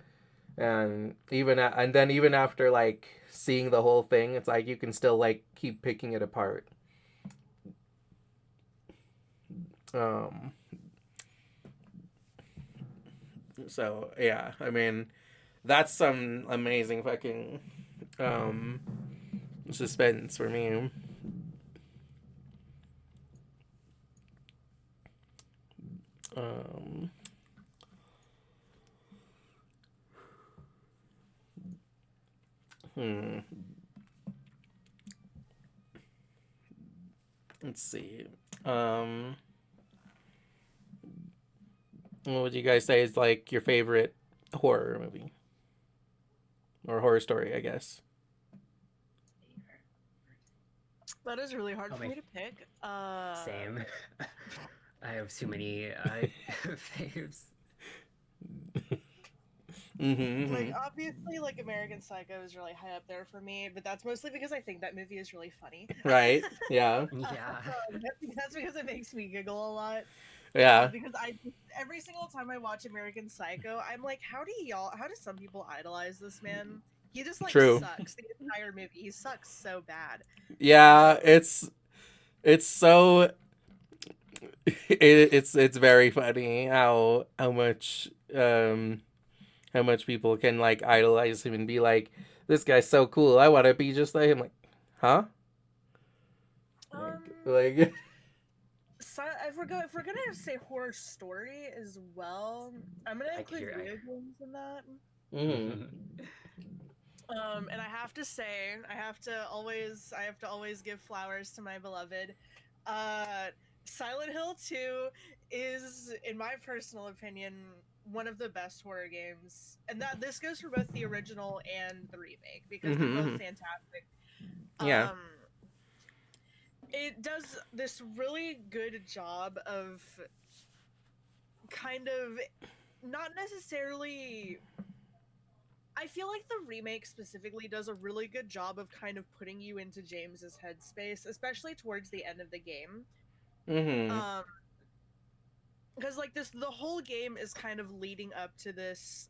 And and then even after like seeing the whole thing, it's like you can still like keep picking it apart. um so yeah, I mean that's some amazing fucking um suspense for me. um hmm let's see. um what would you guys say is like your favorite horror movie or horror story, I guess? That is really hard Oh for my, me to pick. same. I have too many faves. Like Mm-hmm. obviously, like American Psycho is really high up there for me, but that's mostly because I think that movie is really funny. Right, yeah. Yeah. That's because it makes me giggle a lot. Yeah, Because every single time I watch American Psycho, I'm like, how do some people idolize this man? He just like true. sucks the entire movie. He sucks so bad. Yeah, Um, it's so it's very funny how much people can like idolize him and be like, this guy's so cool. I want to be just like him. Like, huh? um, Like if we're gonna say horror story as well, I'm gonna I could include hear. video games in that. mm, And I have to say, I have to always give flowers to my beloved. Uh, Silent Hill 2 is, in my personal opinion, one of the best horror games, and that this goes for both the original and the remake because they're both mm-hmm. fantastic. Yeah. Um, it does this really good job of kind of not necessarily. I feel like the remake specifically does a really good job of kind of putting you into James's headspace, especially towards the end of the game. Mm-hmm. Um, because like the whole game is kind of leading up to this,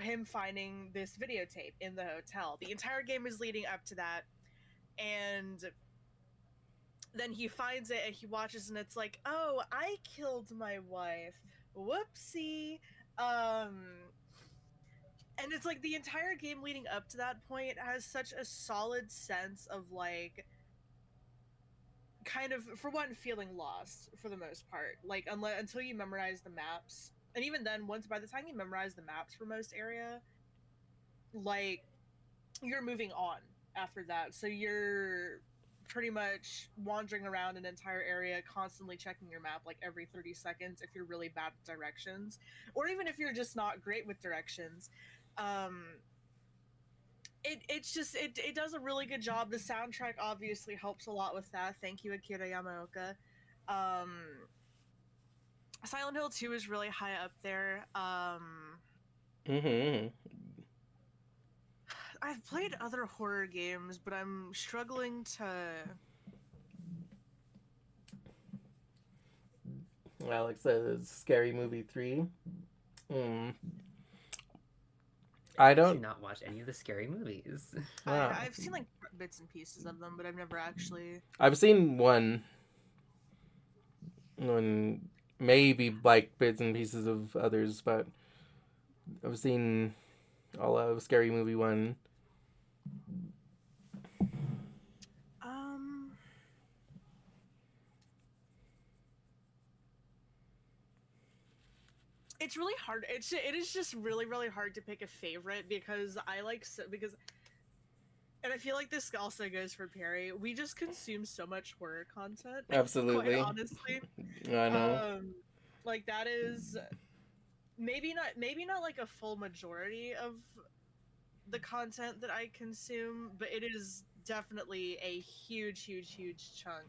him finding this videotape in the hotel. The entire game is leading up to that, and then he finds it and he watches, and it's like, oh, I killed my wife. Whoopsie. Um, and it's like the entire game leading up to that point has such a solid sense of like kind of, for one, feeling lost for the most part, like until you memorize the maps, and even then, once by the time you memorize the maps for most area, like you're moving on after that, so you're pretty much wandering around an entire area constantly checking your map like every 30 seconds if you're really bad at directions, or even if you're just not great with directions. um it does a really good job. The soundtrack obviously helps a lot with that. Thank you, Akira Yamaoka. Um, Silent Hill 2 is really high up there. Mm-hmm. I've played other horror games, but I'm struggling to. Alex says Scary Movie 3. Mm. I I've actually don't. not watched any of the scary movies. Wow. I've seen like bits and pieces of them, but I've never actually. I've seen one, maybe like bits and pieces of others, but I've seen all of Scary Movie 1. Um, it's really hard. It is just really hard to pick a favorite because because and I feel like this also goes for Perry. We just consume so much horror content, quite Absolutely. honestly. I know. Um, like that is maybe not like a full majority of the content that I consume, but it is definitely a huge chunk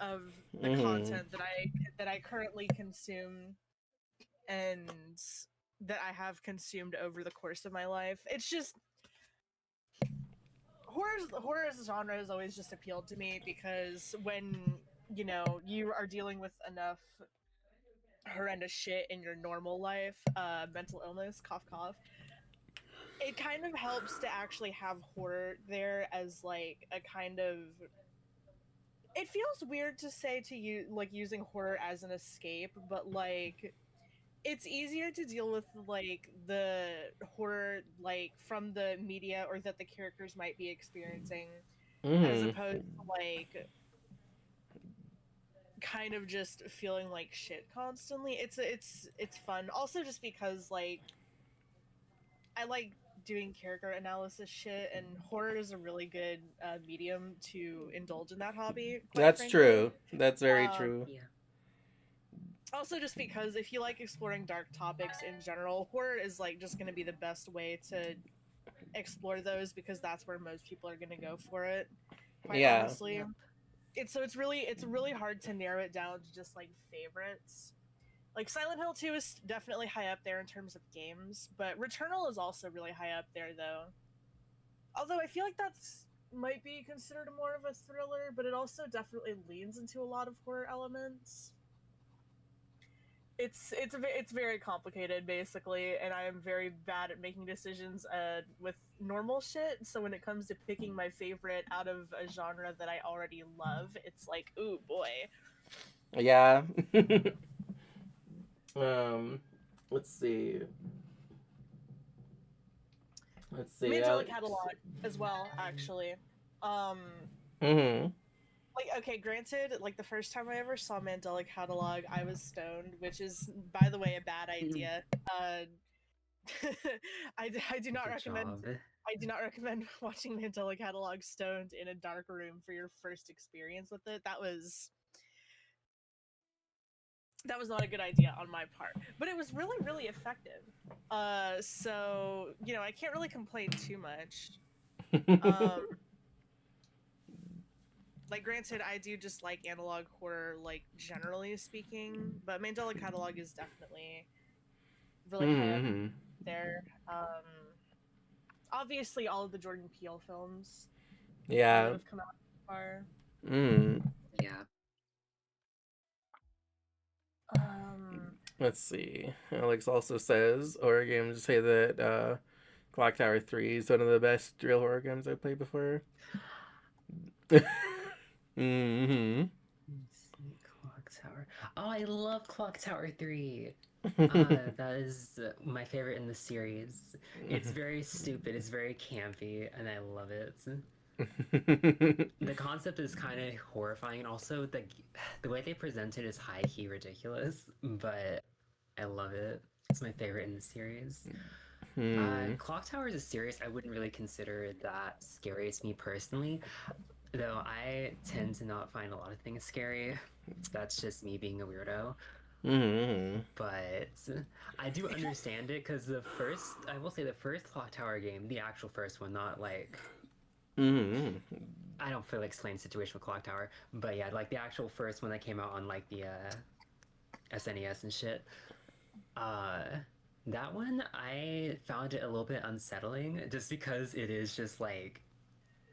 of the Mm-hmm. content that I currently consume and that I have consumed over the course of my life. It's just horror as a genre has always just appealed to me because when you are dealing with enough horrendous shit in your normal life, mental illness, cough cough, it kind of helps to actually have horror there as like a kind of, it feels weird to say to you like using horror as an escape, but like it's easier to deal with like the horror like from the media or that the characters might be experiencing as Mm-hmm. opposed to like kind of just feeling like shit constantly. It's fun. Also just because like I like doing character analysis shit, and horror is a really good medium to indulge in that hobby, quite That's frankly. true. That's very Um true. Yeah. Also just because if you like exploring dark topics in general, horror is like just going to be the best way to explore those because that's where most people are going to go for it, quite Yeah. honestly. Yep. It's really hard to narrow it down to just like favorites. Like Silent Hill 2 is definitely high up there in terms of games, but Returnal is also really high up there though. Although I feel like that's might be considered more of a thriller, but it also definitely leans into a lot of horror elements. it's very complicated basically, and I am very bad at making decisions with normal shit. So when it comes to picking my favorite out of a genre that I already love, it's like, ooh boy. Yeah. um, let's see. Let's see, Mandela Alex. Catalog as well, actually. Um, Mm-hmm. like, okay, granted, like the first time I ever saw Mandela Catalog, I was stoned, which is, by the way, a bad idea. I do not Good recommend. job. I do not recommend watching Mandela Catalog stoned in a dark room for your first experience with it. That was not a good idea on my part, but it was really really effective. So I can't really complain too much. Um, like granted, I do just like analog horror, like generally speaking, but Mandela Catalog is definitely really high up Mm-hmm. there. Obviously, all of the Jordan Peele films that Yeah. have come out so far. Mm. Yeah. Um, Let's see. Alex also says horror games say that Clock Tower 3 is one of the best real horror games I've played before. Mm-hmm. Let's see, Clock Tower. Oh, I love Clock Tower 3. That is my favorite in the series. It's very stupid, it's very campy, and I love it. The concept is kind of horrifying, and also the way they present it is high key ridiculous, but I love it. It's my favorite in the series. Hmm. Clock Tower is a series I wouldn't really consider that scary to me personally, though I tend to not find a lot of things scary. So that's just me being a weirdo. Hmm. But I do understand it because I will say the first Clock Tower game, the actual first one, not like Hmm. I don't feel like explaining the situation with Clock Tower, but yeah, like the actual first one that came out on like the SNES and shit. Uh, that one I found it a little bit unsettling just because it is just like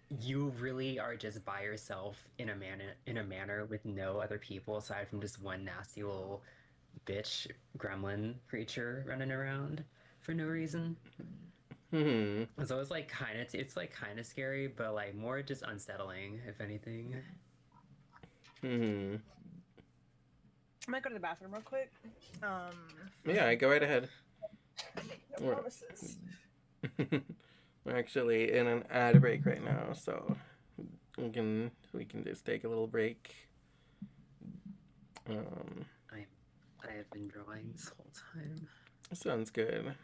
you really are just by yourself in a manner with no other people aside from just one nasty little bitch gremlin creature running around for no reason. Hmm. So it's like kind of scary, but like more just unsettling, if anything. Hmm. I might go to the bathroom real quick. Um, Yeah, go right ahead. no We're, promises. we're actually in an ad break right now, so we can just take a little break. Um, I I have been drawing this whole time. sounds good.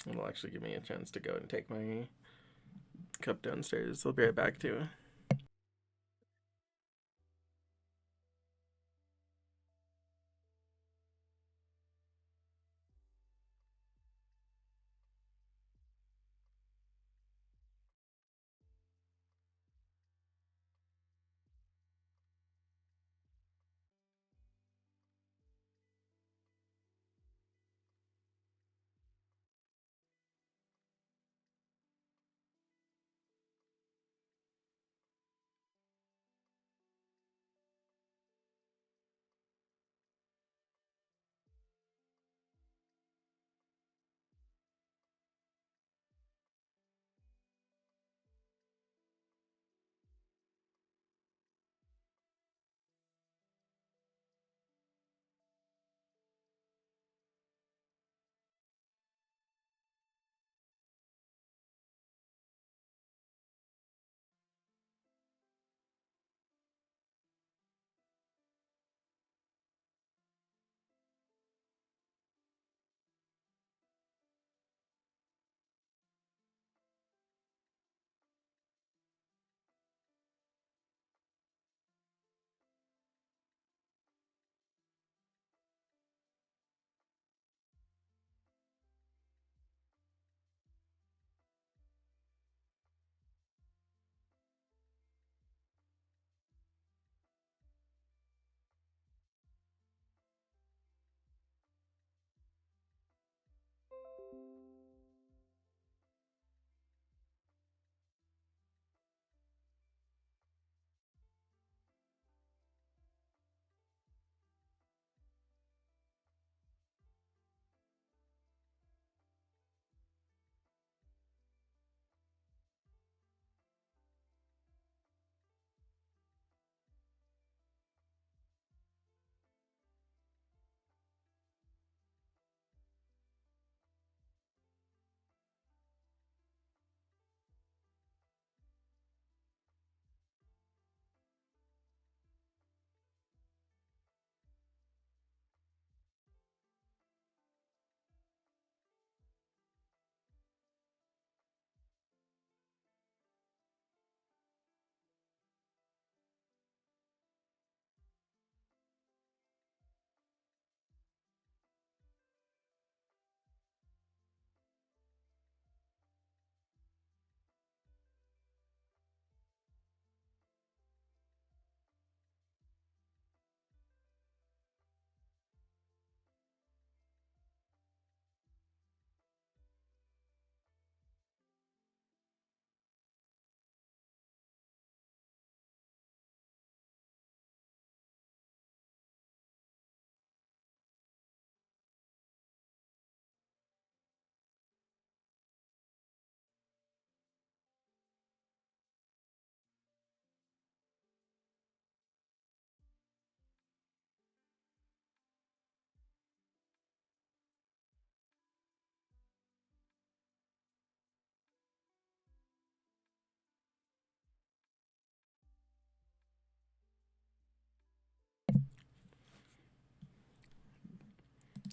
It'll actually give me a chance to go and take my cup downstairs. I'll be right back too.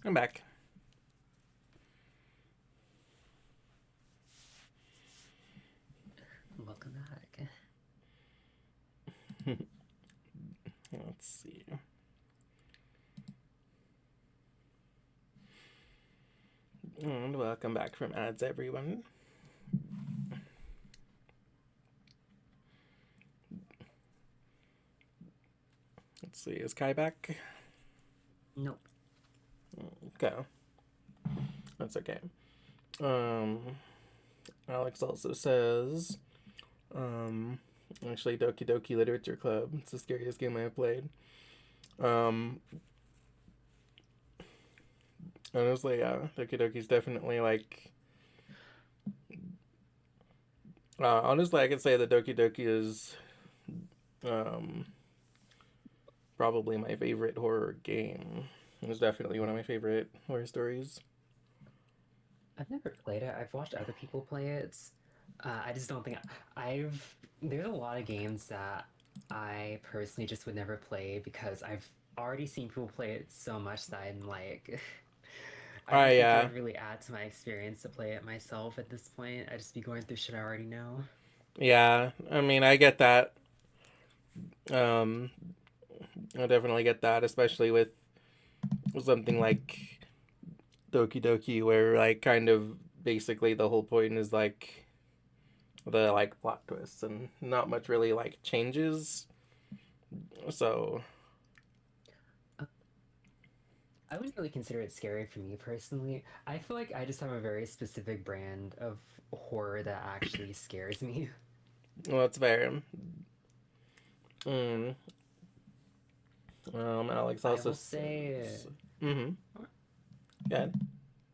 I'm back. Welcome back. Let's see. And welcome back from ads, everyone. Let's see. Is Kai back? Nope. Okay. That's okay. Um, Alex also says, actually, Doki Doki Literature Club. It's the scariest game I've played. Honestly, yeah, Doki Doki's definitely like. Honestly, I could say that Doki Doki is, um, probably my favorite horror game. It's definitely one of my favorite horror stories. I've never played it. I've watched other people play it. I just don't think I've. There's a lot of games that I personally just would never play because I've already seen people play it so much that I'm like, I don't think it Yeah, would really add to my experience to play it myself at this point. I'd just be going through shit I already know. yeah. I mean, I get that. Um, I definitely get that, especially with something like Doki Doki, where like kind of basically the whole point is like the like plot twists and not much really like changes. So Uh, I wouldn't really consider it scary for me personally. I feel like I just have a very specific brand of horror that actually scares me. well, it's fair. Mm. Alex I also will say, says, mm-hmm. Good.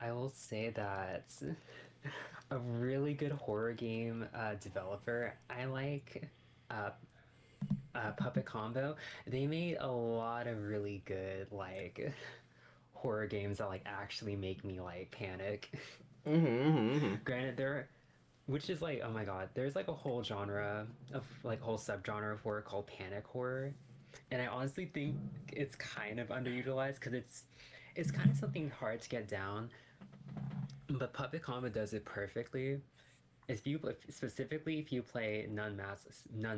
I will say that a really good horror game developer, I like uh, Puppet Combo. They made a lot of really good like horror games that like actually make me like panic. Mm-hmm, mm-hmm. Granted, there, which is like, oh my god, there's like a whole genre of like a whole subgenre of horror called panic horror, and I honestly think it's kind of underutilized because it's kind of something hard to get down, but Puppet Combo does it perfectly. Specifically if you play Nun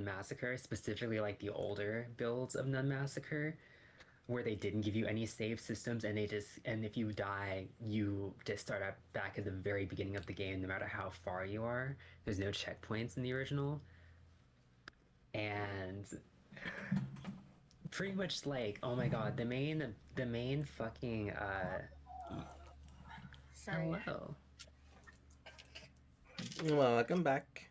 Massacre, specifically like the older builds of Nun Massacre, where they didn't give you any save systems and they just and if you die, you just start up back at the very beginning of the game, no matter how far you are. There's no checkpoints in the original, and pretty much like oh my god, the main fucking Sorry. hello. Welcome back.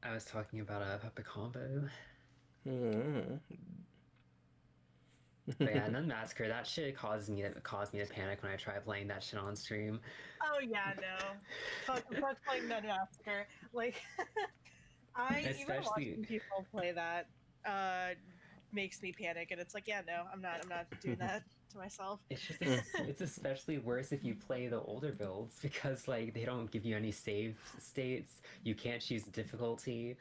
I was talking about a Puppet Combo. Mm-hmm. But yeah, Nun Massacre, that shit caused me to panic when I tried playing that shit on stream. Oh yeah, no. Fuck playing Nut Massacre. Like I even Especially watching people play that uh makes me panic and it's like, yeah, no, I'm not doing that to myself. it's just it's especially worse if you play the older builds because like they don't give you any save states. You can't choose difficulty.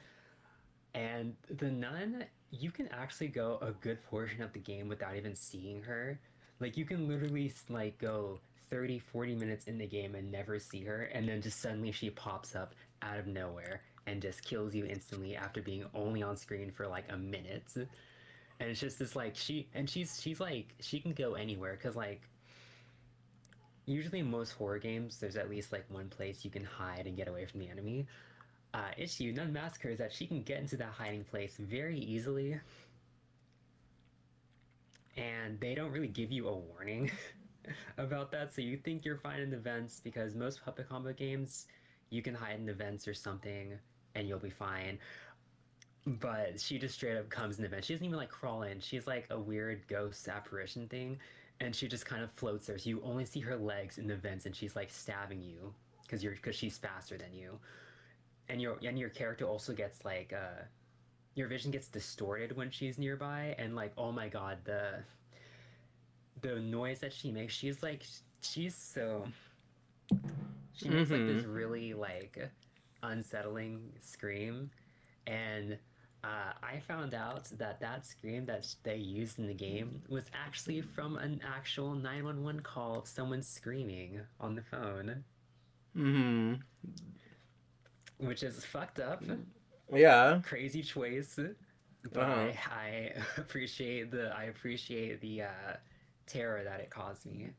And the nun, you can actually go a good portion of the game without even seeing her. Like you can literally like go 30, 40 minutes in the game and never see her, and then just suddenly she pops up out of nowhere and just kills you instantly after being only on screen for like a minute. And it's just this like she's like she can go anywhere because like usually in most horror games there's at least like one place you can hide and get away from the enemy. Issue Nun Massacre is that she can get into that hiding place very easily, and they don't really give you a warning about that. So you think you're fine in the vents because most puppet combo games, you can hide in the vents or something, and you'll be fine. But she just straight up comes in the vent. She doesn't even like crawl in. She's like a weird ghost apparition thing, and she just kind of floats there. So you only see her legs in the vents, and she's like stabbing you because she's faster than you, and your character also gets like your vision gets distorted when she's nearby, and like oh my god, the noise that she makes, she's so she makes like Mm-hmm. this really like unsettling scream, and I found out that that scream that they used in the game was actually from an actual 911 call of someone screaming on the phone, Mm-hmm. which is fucked up. Yeah. Crazy choice, but Uh-huh. I appreciate the terror that it caused me.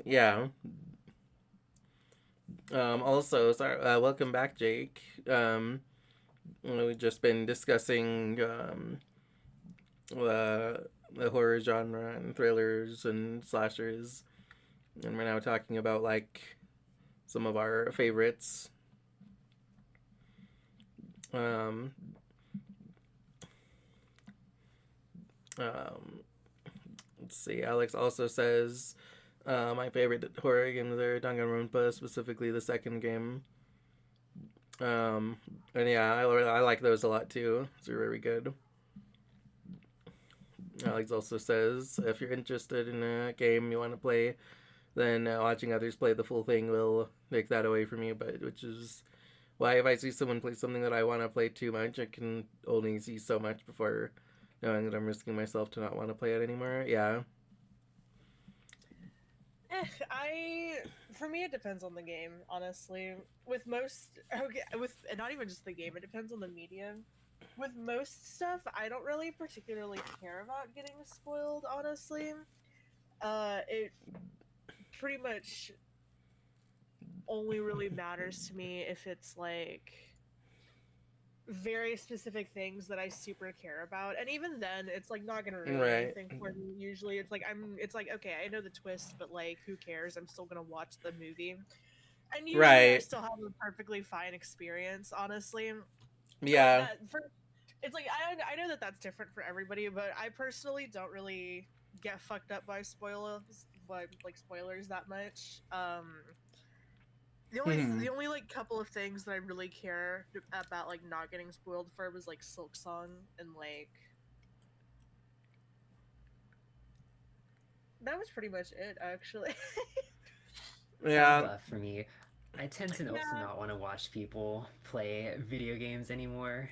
Yeah. Also, sorry, welcome back, Jake. We've just been discussing the horror genre and thrillers and slashers, and we're now talking about like some of our favorites. Um, um, let's see. Alex also says my favorite horror games are Danganronpa, specifically the second game. Um, and yeah, I like those a lot too. They're very good. Alex also says if you're interested in a game you want to play, then watching others play the full thing will take that away from you. But which is why if I see someone play something that I want to play too much, I can only see so much before knowing that I'm risking myself to not want to play it anymore. Yeah. I for me it depends on the game, honestly. With most okay, with not even just the game, it depends on the medium. With most stuff, I don't really particularly care about getting spoiled, honestly. It pretty much only really matters to me if it's like very specific things that I super care about. And even then, it's like not gonna ruin Right. anything for me. Usually it's like, okay, I know the twist, but like who cares? I'm still gonna watch the movie. And usually I Right. still have a perfectly fine experience, honestly. Like Yeah. that for it's like I know that that's different for everybody, but I personally don't really get fucked up by spoilers that much. Hmm. The only like couple of things that I really care about like not getting spoiled for was like Silk Song and like that was pretty much it actually. Same Yeah. for me. I tend to also Yeah, not want to watch people play video games anymore.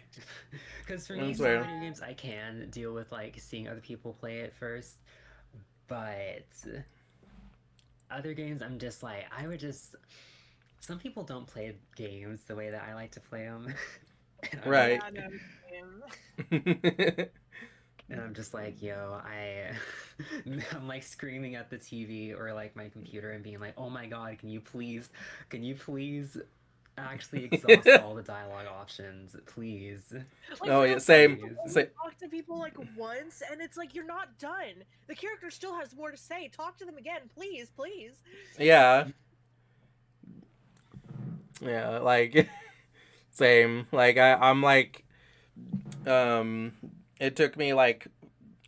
Because for me, That's some fair. video yeah. games I can deal with like seeing other people play it first, but other games I'm just like, I would just. Some people don't play games the way that I like to play them. and I'm Right. Yeah, no, same. and I'm just like, yo, I'm like screaming at the TV or like my computer and being like, oh my god, can you please actually exhaust all the dialogue options, please, Like Oh for yeah. real, some Same. people only Same. talk to people like once, and it's like you're not done. The character still has more to say. Talk to them again, please, please. Yeah. Yeah. Like same. Like I'm like um. It took me like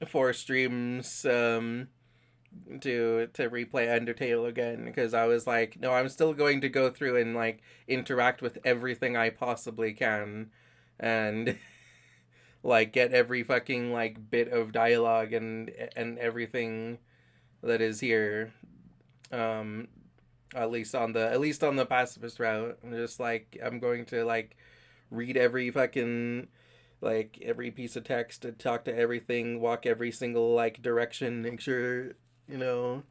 4 streams to replay Undertale again because I was like, no, I'm still going to go through and like interact with everything I possibly can, and like get every fucking like bit of dialogue and everything that is here. Um, at least on the pacifist route, I'm just like I'm going to like read every fucking like every piece of text and talk to everything, walk every single like direction, make sure you know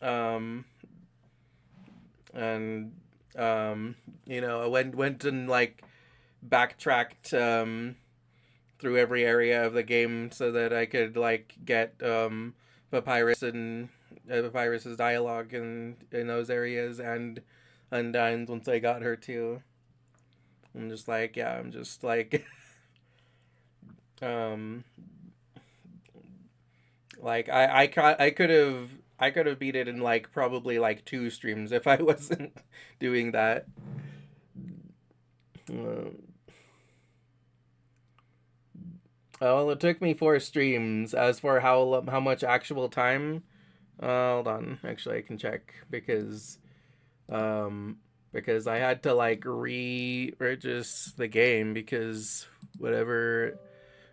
um and I went and like backtracked through every area of the game so that I could like get Papyrus and Papyrus's dialogue in those areas and Undyne's once I got her too. I'm just like yeah, I'm just like um like I could have beat it in like probably like 2 streams if I wasn't doing that. Um, well, it took me 4 streams. As for how much actual time, hold on. Actually, I can check um because I had to like re-purchase the game because whatever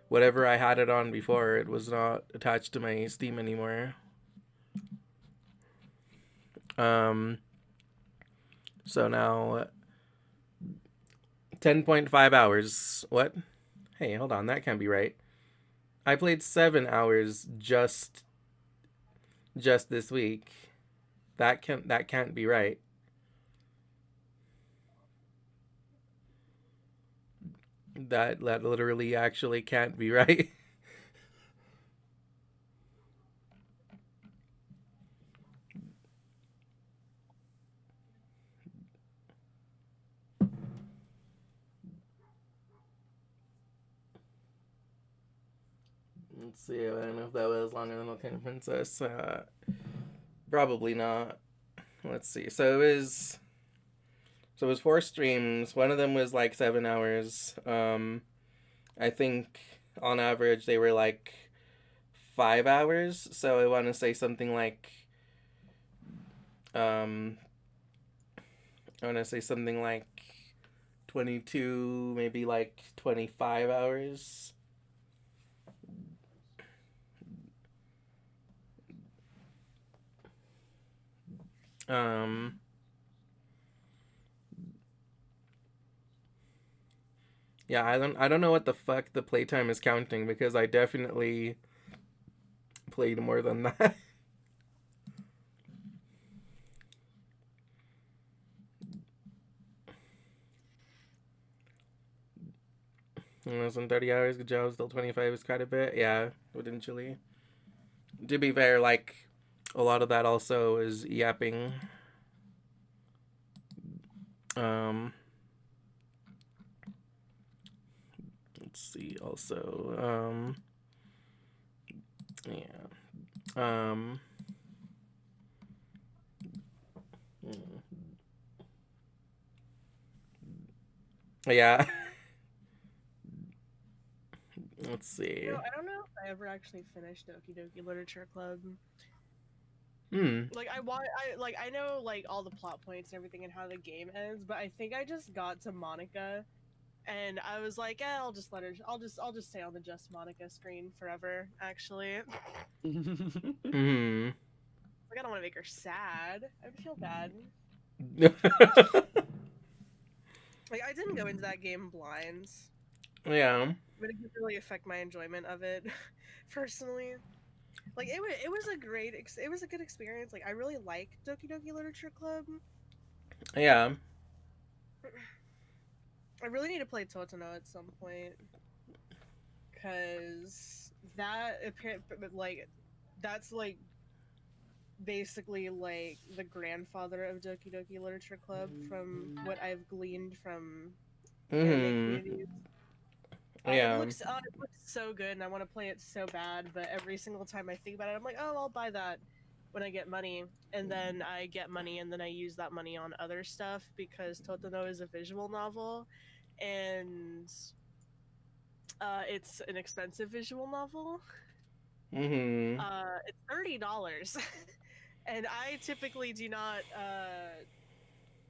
whatever I had it on before, it was not attached to my Steam anymore. Um, so now 10.5 hours. What? Hey, hold on, that can't be right. I played 7 hours just this week. That can't be right. That literally actually can't be right. Let's see. I don't know if that was longer than Okay Princess. Probably not. Let's see. So it was 4 streams. One of them was like 7 hours. I think on average they were like 5 hours. So I want to say something like um, I want to say something like 22, maybe like 25 hours. Um, yeah, I don't know what the fuck the playtime is counting because I definitely played more than that. Less than 30 hours. Good job. Still 25 is quite a bit. Yeah, potentially. To be fair, like a lot of that also is yapping. Um, let's see. Also, yeah. Um, yeah. Let's see. I don't know if I ever actually finished Doki Doki Literature Club. Hmm. Like I know like all the plot points and everything and how the game ends, but I think I just got to Monica and I was like, I'll just let her. I'll just stay on the Just Monica screen forever. Actually, Hmm. like I don't want to make her sad. I would feel bad. Like I didn't go into that game blind, Yeah. but it didn't really affect my enjoyment of it, personally. Like it was a good experience. Like I really like Doki Doki Literature Club. Yeah. I really need to play Totino at some point because that like that's like basically like the grandfather of Doki Doki Literature Club from what I've gleaned from anime Hmm. communities. Yeah. It looks so good, and I want to play it so bad. But every single time I think about it, I'm like, oh, I'll buy that when I get money, and then I get money, and then I use that money on other stuff because Totino is a visual novel, and it's an expensive visual novel. Hmm. It's $30, and I typically do not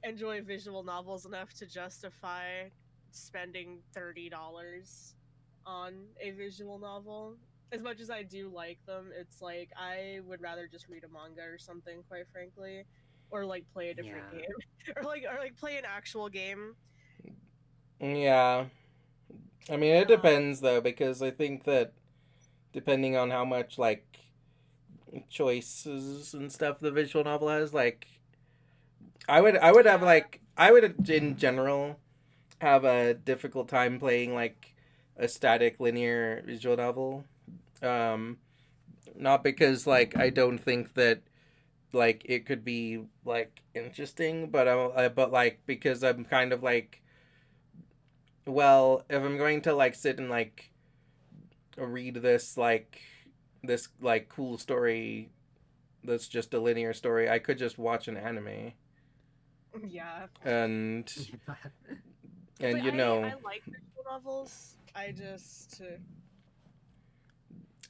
enjoy visual novels enough to justify spending $30 on a visual novel. As much as I do like them, it's like I would rather just read a manga or something, quite frankly, or like play a different Yeah. game, or like play an actual game. Yeah. I mean, it Uh, depends though, because I think that depending on how much like choices and stuff the visual novel has, like I would have yeah, like I would in general have a difficult time playing like a static linear visual novel. Um, Not because like I don't think that like it could be like interesting, but like because I'm kind of like, well, if I'm going to like sit and like read this cool story that's just a linear story, I could just watch an anime yeah. and But and you I know, like visual novels. I just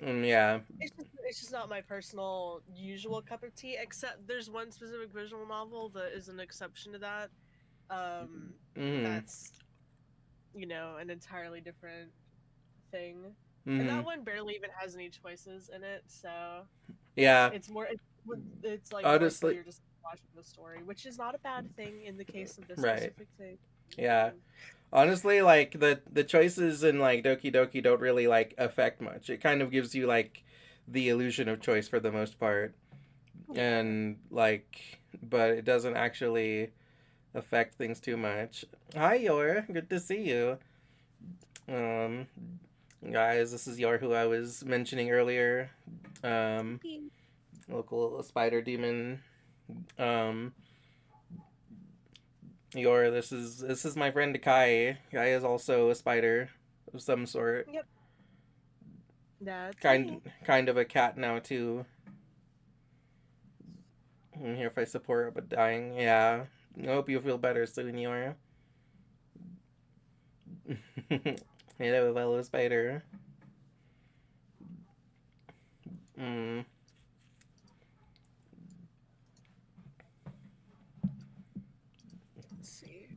yeah. it's just not my personal usual cup of tea. Except there's one specific visual novel that is an exception to that. Um, Mhm. that's an entirely different thing, and that Mhm. one barely even has any choices in it. So Yeah. it's like more so Honestly, you're just watching the story, which is not a bad thing in the case of this right. specific thing. Yeah. Honestly, like the choices in like Doki Doki don't really like affect much. It kind of gives you like the illusion of choice for the most part, Yeah. and like, but it doesn't actually affect things too much. Hi, Yor. Good to see you. Um, guys, this is Yor, who I was mentioning earlier. Um, local spider demon. Um, Yor, this is my friend Kai. Kai is also a spider of some sort. Yep. That's Kind me. kind of a cat now too. I'm here if I support but dying. Yeah. I hope you feel better soon, Yor. Hello, fellow spider. Mm. Let's see.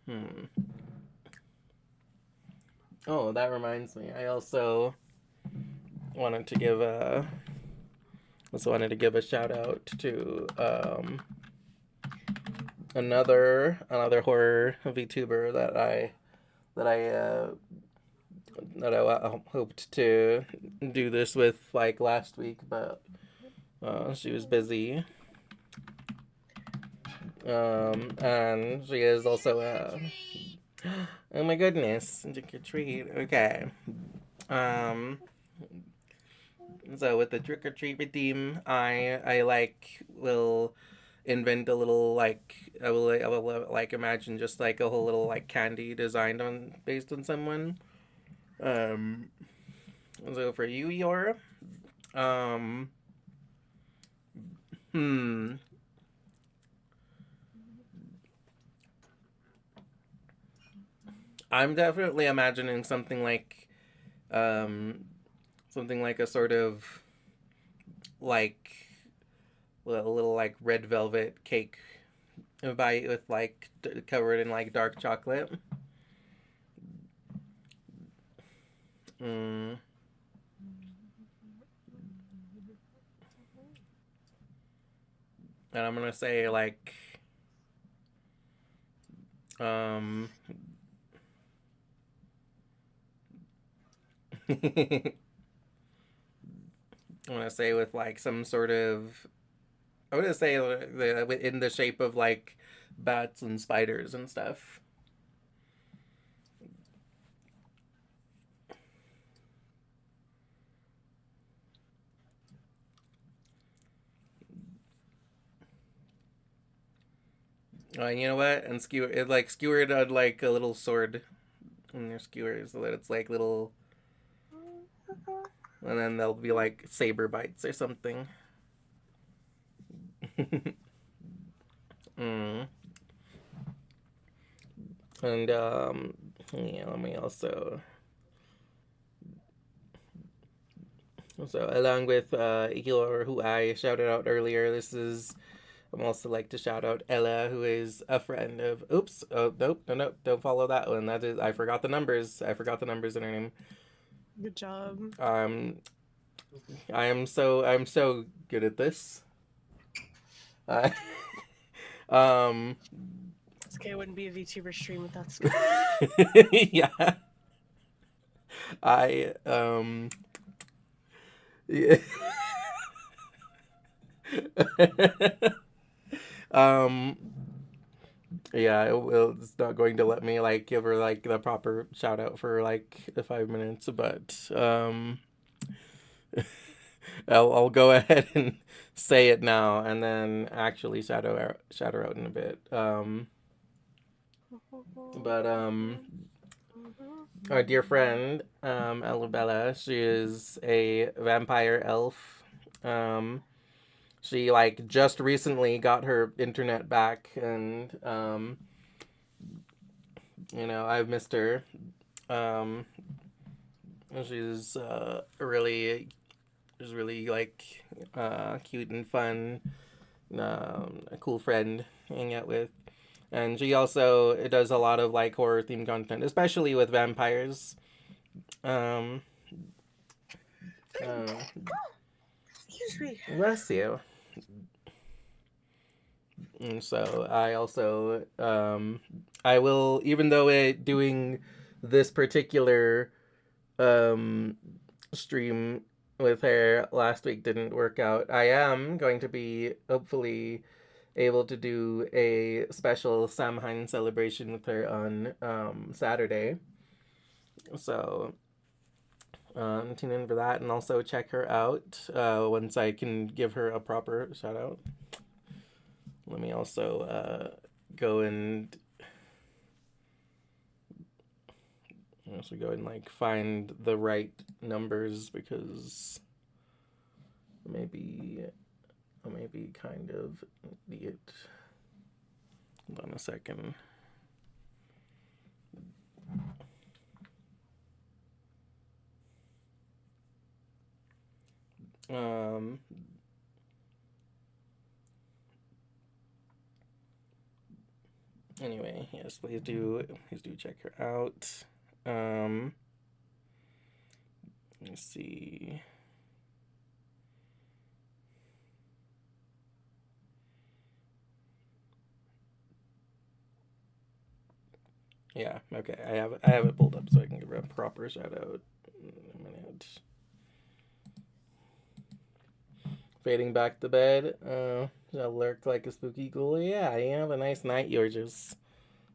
Hmm. Oh, that reminds me. I wanted to give a wanted to give a shout out to another horror VTuber that I hoped to do this with like last week, but she was busy. And she is also oh my goodness, trick or treat. Okay. Um, so with the trick or treat redeem, I like will invent a little like I will like imagine just like a whole little like candy designed on based on someone. Um, so for you, Yor, um, hmm, I'm definitely imagining um, something like a sort of like a little like red velvet cake bite with like covered in like dark chocolate. Mm. And I'm gonna say like um I'm gonna say with like some sort of I would say in the shape of like bats and spiders and stuff. You know what? And skewered on like a little sword in their skewers so that it's like little, and then they'll be like saber bites or something. Mm. And yeah, let me also along with Igor, who I shouted out earlier. I'm also like to shout out Ella, who is a friend of. Oops. Oh nope. No, no, don't follow that one. That is. I forgot the numbers. I forgot the numbers in her name. Good job. Um, I'm so good at this. Uh, um, It's okay. It wouldn't be a VTuber stream without skill. yeah. I Yeah. um. Yeah, it's not going to let me like give her like the proper shout out for like 5 minutes, but I'll go ahead and say it now, and then actually shout her out in a bit. But our dear friend Alabella, she is a vampire elf. Um, she like just recently got her internet back, and I've missed her. Um, she's really like cute and fun, a cool friend to hang out with. And she also does a lot of like horror themed content, especially with vampires. Um, Excuse me. bless you. And so I also I will, even though doing this particular um, stream with her last week didn't work out, I am going to be hopefully able to do a special Samhain celebration with her on Saturday. So tune in for that, and also check her out once I can give her a proper shout out. Let me also go and like find the right numbers, because maybe I may be kind of an idiot. Hold on a second. Um, anyway, yes, please do check her out. Let me see. Yeah, okay. I have it pulled up so I can give her a proper shout out in a minute. Fading back to bed. I lurked like a spooky ghoul. Yeah, you have a nice night, Georges.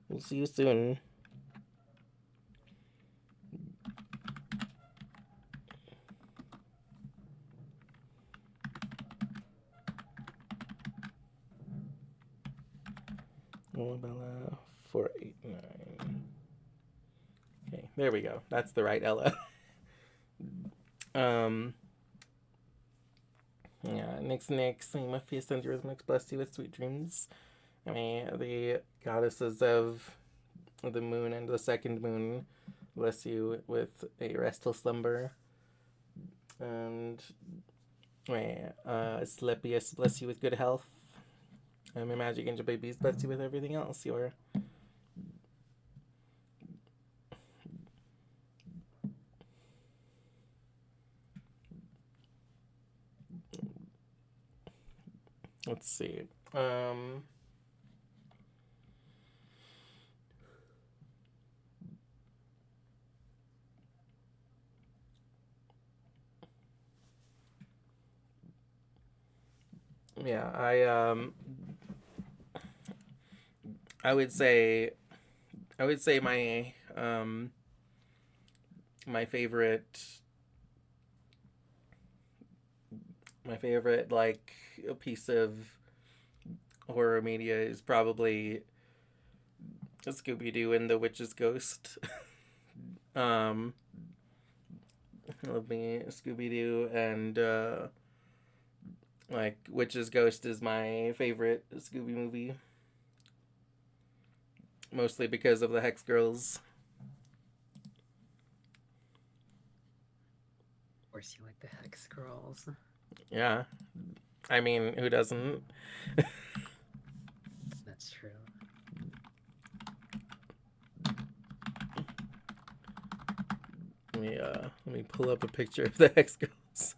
We'll see you soon. Bella 489. Okay, there we go. That's the right Ella. Yeah, next, may my face and yours mix bless you with sweet dreams. May the goddesses of the moon and the second moon bless you with a restful slumber. And may Slepius bless you with good health. And my magic angel babies bless you with everything else. Your let's see. Yeah, I would say my my favorite like a piece of horror media is probably Scooby Doo and the Witch's Ghost. Love me Scooby Doo, and like Witch's Ghost is my favorite Scooby movie, mostly because of the Hex Girls. Of course, you like the Hex Girls. Yeah, I mean, who doesn't? That's true. Let me pull up a picture of the Hex Girls.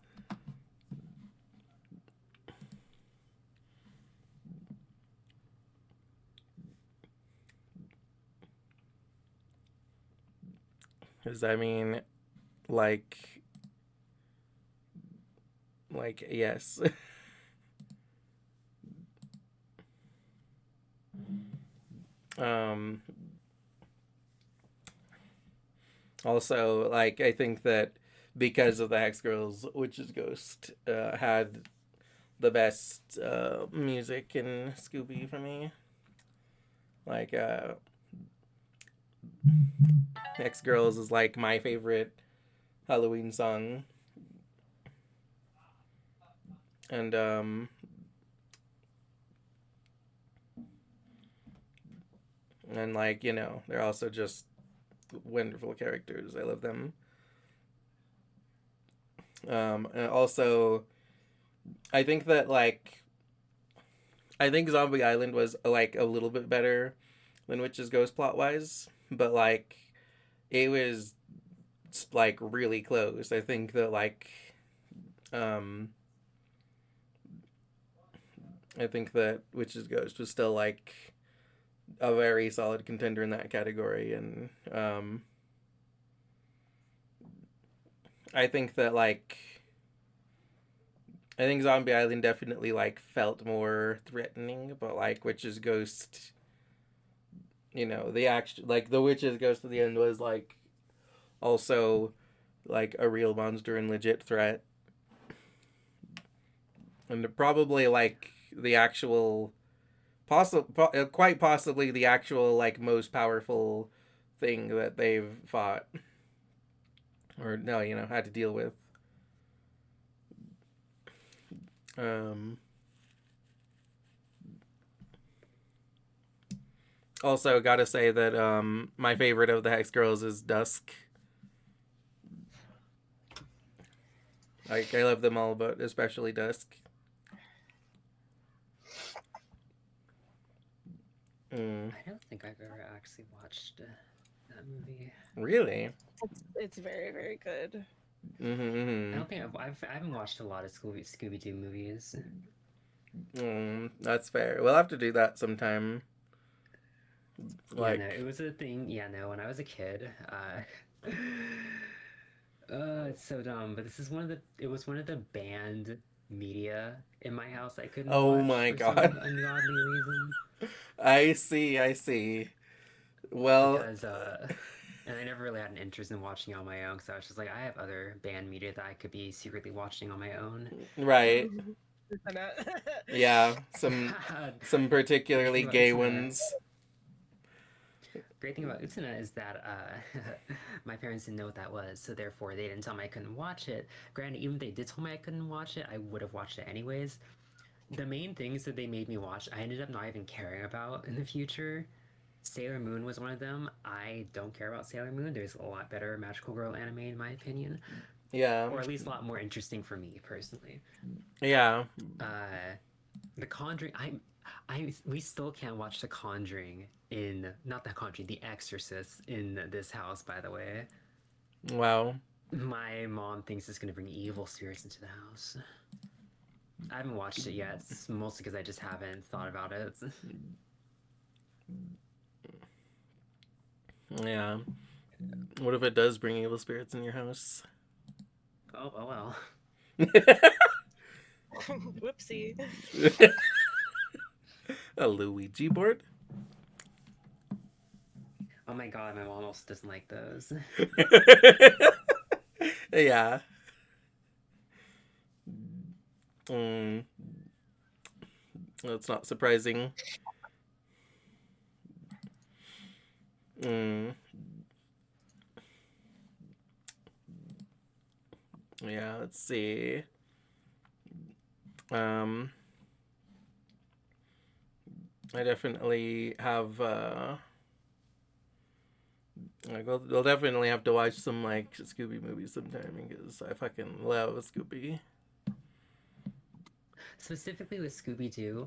Because I mean, like yes. um Also, like, I think that because of the Hex Girls, Witch's Ghost had the best music in Scooby for me. Like, Hex Girls is like my favorite Halloween song. And like, they're also just wonderful characters. I love them. And also, I think that I think Zombie Island was like a little bit better than Witch's Ghost plot wise, but like it was like really close. I think that um I think that Witch's Ghost was still like a very solid contender in that category, and I think that like I think Zombie Island definitely like felt more threatening, but like Witch's Ghost, the action, like the Witch's Ghost at the end was like also like a real monster and legit threat, and probably like the actual quite possibly the actual like most powerful thing that they've fought or no, had to deal with. Um, Also, gotta say that my favorite of the Hex Girls is Dusk. Like, I love them all, but especially Dusk. I don't think I've ever actually watched that movie. Really? It's very, very good. I don't think I haven't watched a lot of Scooby Doo movies. That's fair. We'll have to do that sometime. Like, Yeah, no, it was a thing. Yeah, no, when I was a kid, it's so dumb. But this is it was one of the banned media in my house I couldn't oh watch my for some god. ungodly reason. I see. Well, Because and I never really had an interest in watching on my own because I was just like, I have other banned media that I could be secretly watching on my own. right. Yeah, some particularly gay ones. Great thing about Utena is that my parents didn't know what that was, so therefore they didn't tell me I couldn't watch it. Granted, even if they did tell me I couldn't watch it, I would have watched it anyways. The main things that they made me watch, I ended up not even caring about in the future. Sailor Moon was one of them. I don't care about Sailor Moon. There's a lot better magical girl anime in my opinion. Yeah. Or at least a lot more interesting for me personally. Yeah. The Conjuring, we still can't watch The Conjuring not The Conjuring, The Exorcist in this house, by the way. Wow. My mom thinks it's gonna bring evil spirits into the house. I haven't watched it yet, it's mostly because I just haven't thought about it. Yeah. What if it does bring evil spirits in your house? Oh, well. Whoopsie. A Luigi board? Oh my god, my mom also doesn't like those. Yeah. That's not surprising. Yeah, let's see. I definitely have we'll definitely have to watch some like Scooby movies sometime because I fucking love Scooby. Specifically with Scooby-Doo,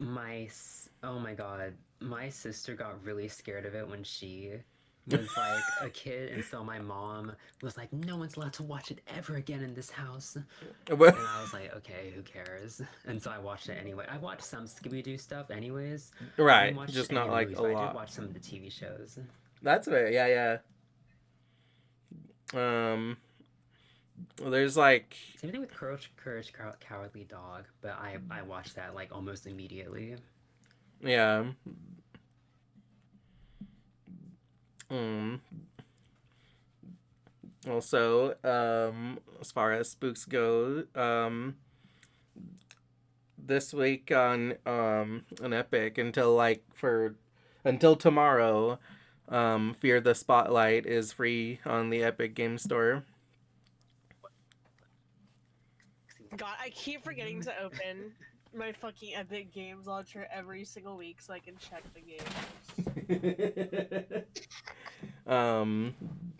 oh my god, my sister got really scared of it when she was like a kid, and so my mom was like, no one's allowed to watch it ever again in this house. And I was like, okay, who cares? And so I watched it anyway. I watched some Scooby-Doo stuff anyways. Right, just not like movies, a but lot. I did watch some of the TV shows. That's fair, yeah. There's like Same thing with Courage, Cowardly Dog, but I watched that like almost immediately. Yeah. Also, as far as spooks go, this week on an Epic until tomorrow, Fear the Spotlight is free on the Epic Game Store. God, I keep forgetting to open my fucking Epic Games launcher every single week so I can check the games.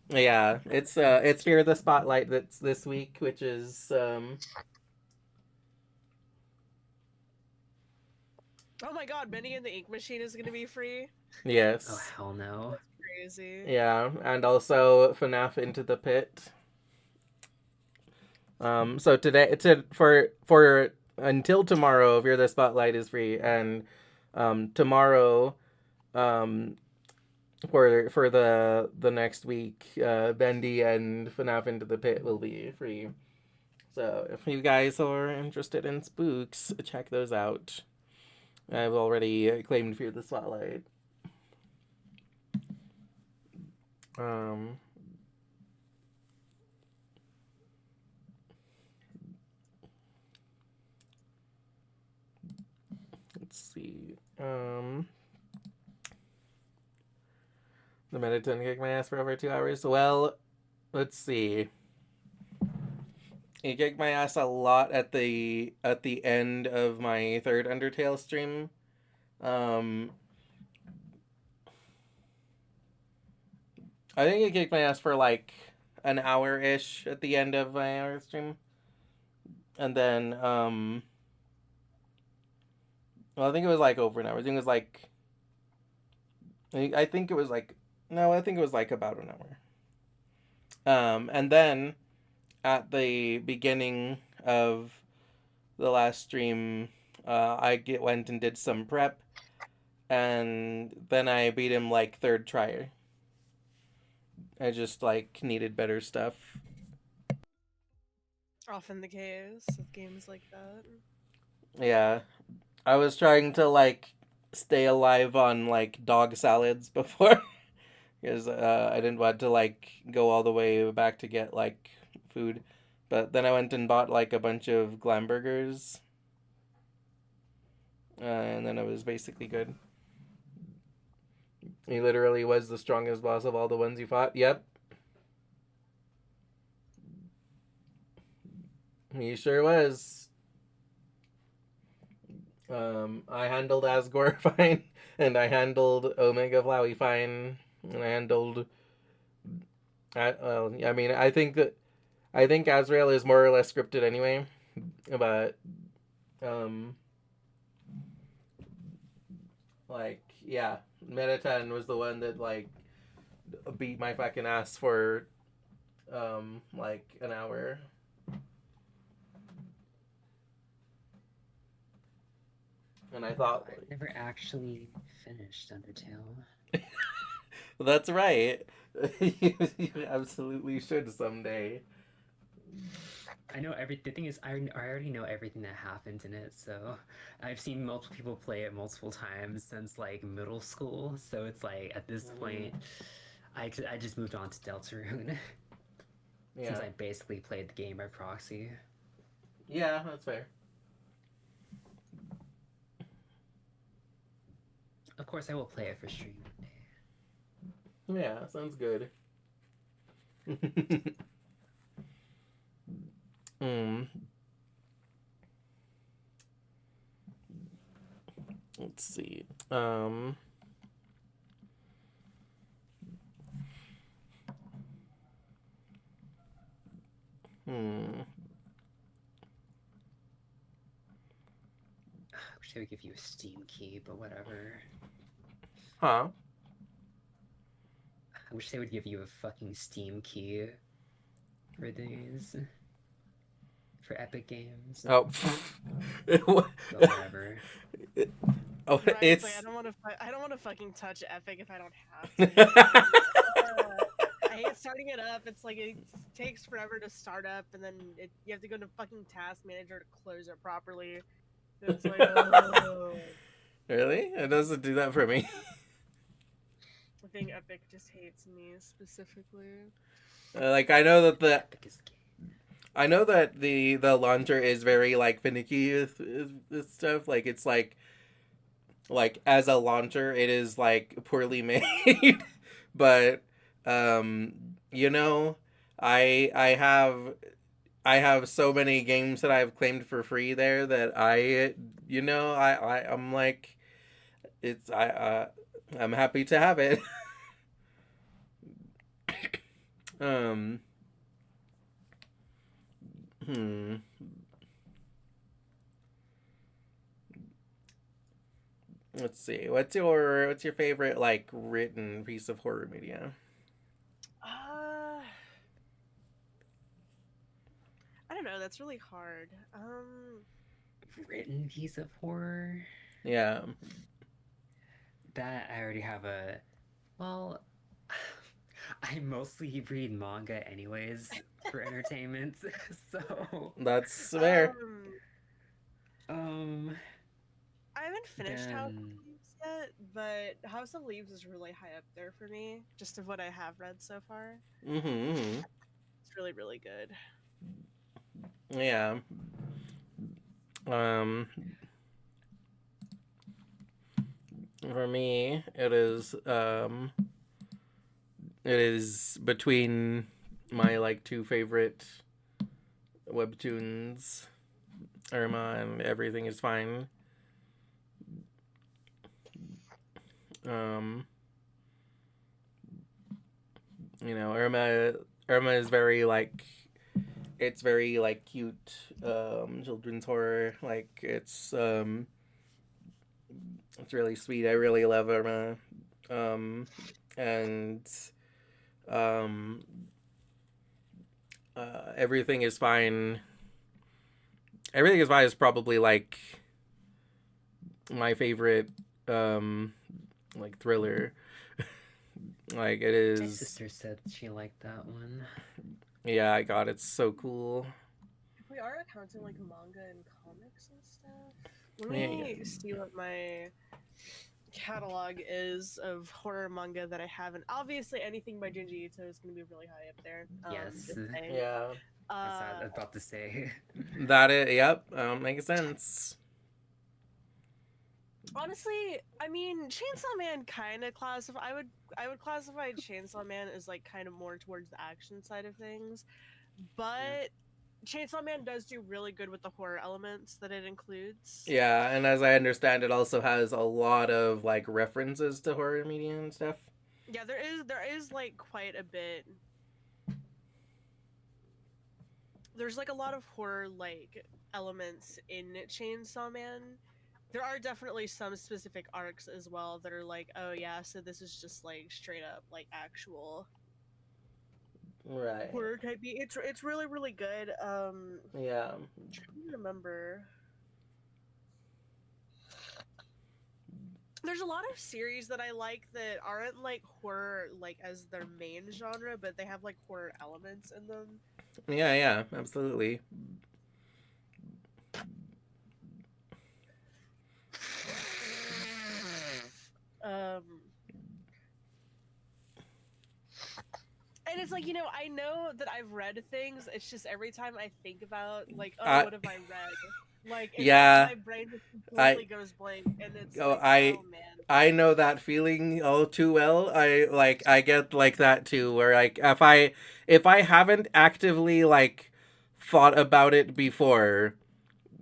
Yeah, it's Fear the Spotlight that's this week, which is Oh my god, Benny and the Ink Machine is gonna be free? yes. Oh hell no. That's crazy. Yeah, and also FNAF Into the Pit. So today for until tomorrow, Fear the Spotlight is free, and tomorrow, um, for the next week, Bendy and FNAF Into the Pit will be free. So if you guys are interested in spooks, check those out. I've already claimed Fear the Spotlight. Um, let's see. The Mediton kicked my ass for over 2 hours. Well, let's see. He kicked my ass a lot at the end of my third Undertale stream. I think he kicked my ass for like an hour ish at the end of my hour stream, and then well, I think it was like over an hour. I think it was like I think it was like no, I think it was like about an hour. And then at the beginning of the last stream, went and did some prep, and then I beat him like third try. I just like needed better stuff. Often the case with games like that. Yeah, I was trying to like stay alive on like dog salads before, because I didn't want to like go all the way back to get like food. But then I went and bought like a bunch of glam burgers, and then it was basically good. He literally was the strongest boss of all the ones you fought. Yep. He sure was. I handled Asgore fine, and I handled Omega Flowey fine, and I handled. I mean, I think Azrael is more or less scripted anyway, but like yeah, Metaton was the one that like beat my fucking ass for like an hour. And I thought I've never actually finished Undertale. that's right. You absolutely should someday. I know the thing is, I already know everything that happens in it, so I've seen multiple people play it multiple times since like middle school. So it's like at this point, I just moved on to Deltarune since I basically played the game by proxy. Yeah, that's fair. Of course, I will play it for stream one day. Yeah, sounds good. Let's see. I wish I would give you a Steam key, but whatever. Huh? I wish they would give you a fucking Steam key for these. For Epic Games. Oh. Whatever. Oh, Right, it's. like, I don't want to fucking touch Epic if I don't have to. I hate starting it up. It's like it takes forever to start up, and then you have to go to fucking Task Manager to close it properly. It's like, oh. Really? It doesn't do that for me. I think Epic just hates me specifically. Like I know that Epic is I know that the launcher is very like finicky with stuff. Like it's like as a launcher, it is like poorly made. But you know, I have so many games that I've claimed for free there that I'm like I'm happy to have it. Let's see. What's your favorite like written piece of horror media? I don't know. That's really hard. written piece of horror Yeah. that I already have a. Well, I mostly read manga anyways for entertainment, so That's fair. Um, um, I haven't finished House of then Leaves yet, but House of Leaves is really high up there for me, just of what I have read so far. Mm-hmm. It's really, really good. Yeah. Um, for me, it is between my like two favorite webtoons, Irma and Everything Is Fine. Um, Irma is very like it's very like cute children's horror. Like it's really sweet. I really love Irma. Um, and um, Everything Is Fine. Everything Is Fine is probably like my favorite like thriller. Like it my is. sister said she liked that one. Yeah, I got it's so cool. If we are accounting like manga and comics and stuff, let Yeah, me see what my catalog is of horror manga that I haven't. Obviously, anything by Junji Ito is going to be really high up there. Yes, Just saying. yeah. that's what I Uh, was about to say. That is. Yep. Makes sense. honestly, I mean, Chainsaw Man kind of classify. I would classify Chainsaw Man as like kind of more towards the action side of things, Yeah. but Chainsaw Man does do really good with the horror elements that it includes. Yeah, and as I understand, it also has a lot of like references to horror media and stuff. Yeah, there is like quite a bit. There's like a lot of horror like elements in Chainsaw Man. There are definitely some specific arcs as well that are like, oh yeah, so this is just like straight up like actual Right. horror type. It's really really good. Yeah. I'm trying to remember. There's a lot of series that I like that aren't like horror like as their main genre, but they have like horror elements in them. Yeah. Yeah. Absolutely. Um, and it's like, I know that I've read things. It's just every time I think about like, oh, I what have I read? Like it's like yeah. my brain just completely I goes blank, and it's oh like, I oh man. I know that feeling all too well. I get like that too, where like if I haven't actively like thought about it before,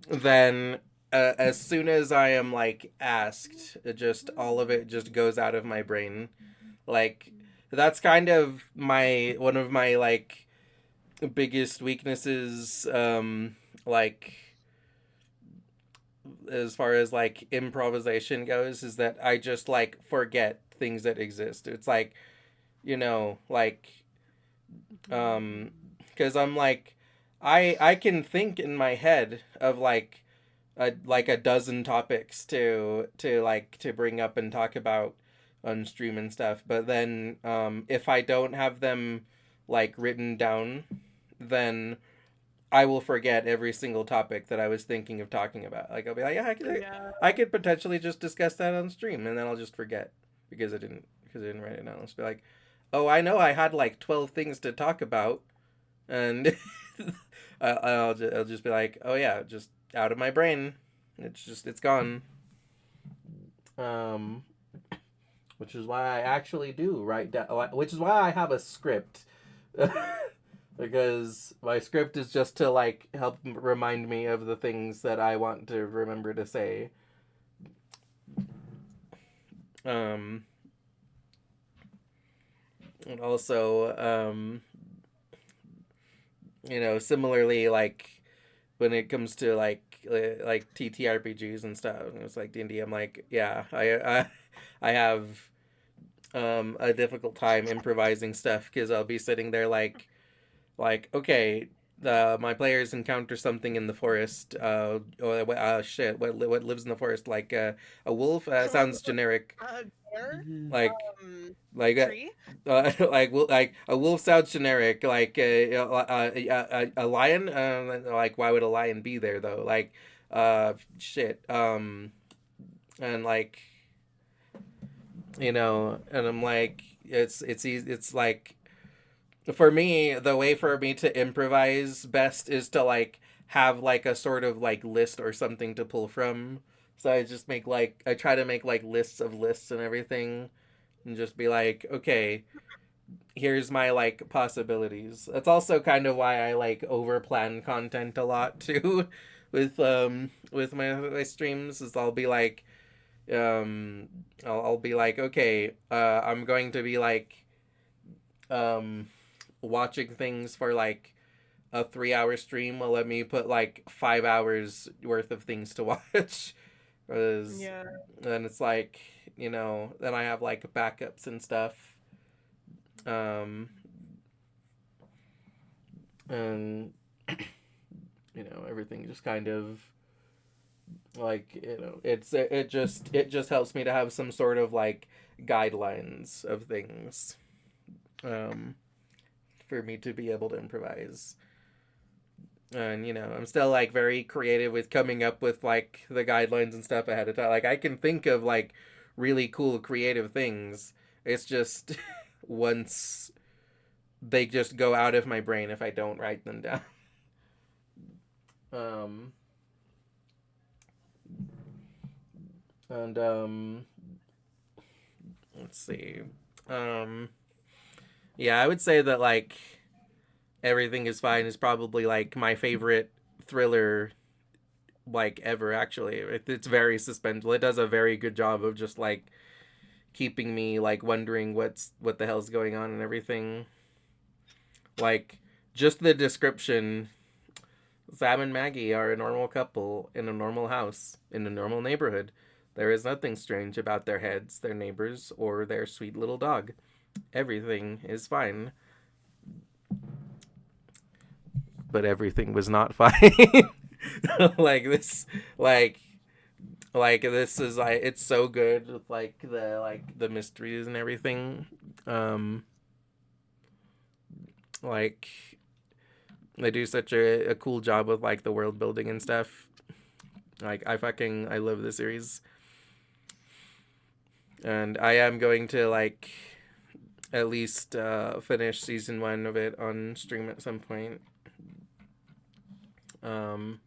then as soon as I am like asked, it just all of it just goes out of my brain. Like that's kind of my one of my like biggest weaknesses. Like as far as like improvisation goes, is that I just like forget things that exist. It's like like because I'm like I can think in my head of like a dozen topics to bring up and talk about on stream and stuff. But then if I don't have them like written down, then I will forget every single topic that I was thinking of talking about. Like I'll be like, yeah, Yeah, I could potentially just discuss that on stream, and then I'll just forget because I didn't write it down. I'll just be like, oh, I know I had like 12 things to talk about, and I'll just be like, oh yeah, just out of my brain. It's gone. Um, which is why I actually do write down. Which is why I have a script. Because my script is just to like help remind me of the things that I want to remember to say. Um, and also, similarly, like when it comes to like TTRPGs and stuff, and it's like D&D. I'm like, yeah, I have a difficult time improvising stuff because I'll be sitting there like okay, my players encounter something in the forest. Shit, what lives in the forest? Like a wolf. Sounds generic. Bear, Mhm. Like um, like tree. like a wolf sounds generic. Like a lion. Like why would a lion be there though? Like shit. And like and I'm like it's easy. It's like for me, the way for me to improvise best is to like have like a sort of like list or something to pull from. So I try to make like lists of lists and everything, and just be like, okay, here's my like possibilities. That's also kind of why I like over plan content a lot too, with my streams. Is I'll be like, um, I'll be like, okay, I'm going to be like, um watching things for like a 3 hour stream will let me put like 5 hours worth of things to watch. 'Cause Yeah. then it's like, then I have like backups and stuff. Um, and, everything just kind of like, it just helps me to have some sort of like guidelines of things, um, for me to be able to improvise. And I'm still like very creative with coming up with like the guidelines and stuff ahead of time. Like I can think of like really cool creative things. It's just once they just go out of my brain if I don't write them down. um and let's see. um yeah, I would say that like Everything Is Fine is probably like my favorite thriller like ever. Actually, it's very suspenseful. It does a very good job of just like keeping me like wondering what the hell's going on and everything. Like just the description. Sam and Maggie are a normal couple in a normal house in a normal neighborhood. There is nothing strange about their heads, their neighbors, or their sweet little dog. Everything is fine. But everything was not fine. like this like this is like it's so good with like the mysteries and everything. um like they do such a cool job with like the world building and stuff. Like I love this series, and I am going to like at least finish season 1 of it on stream at some point. um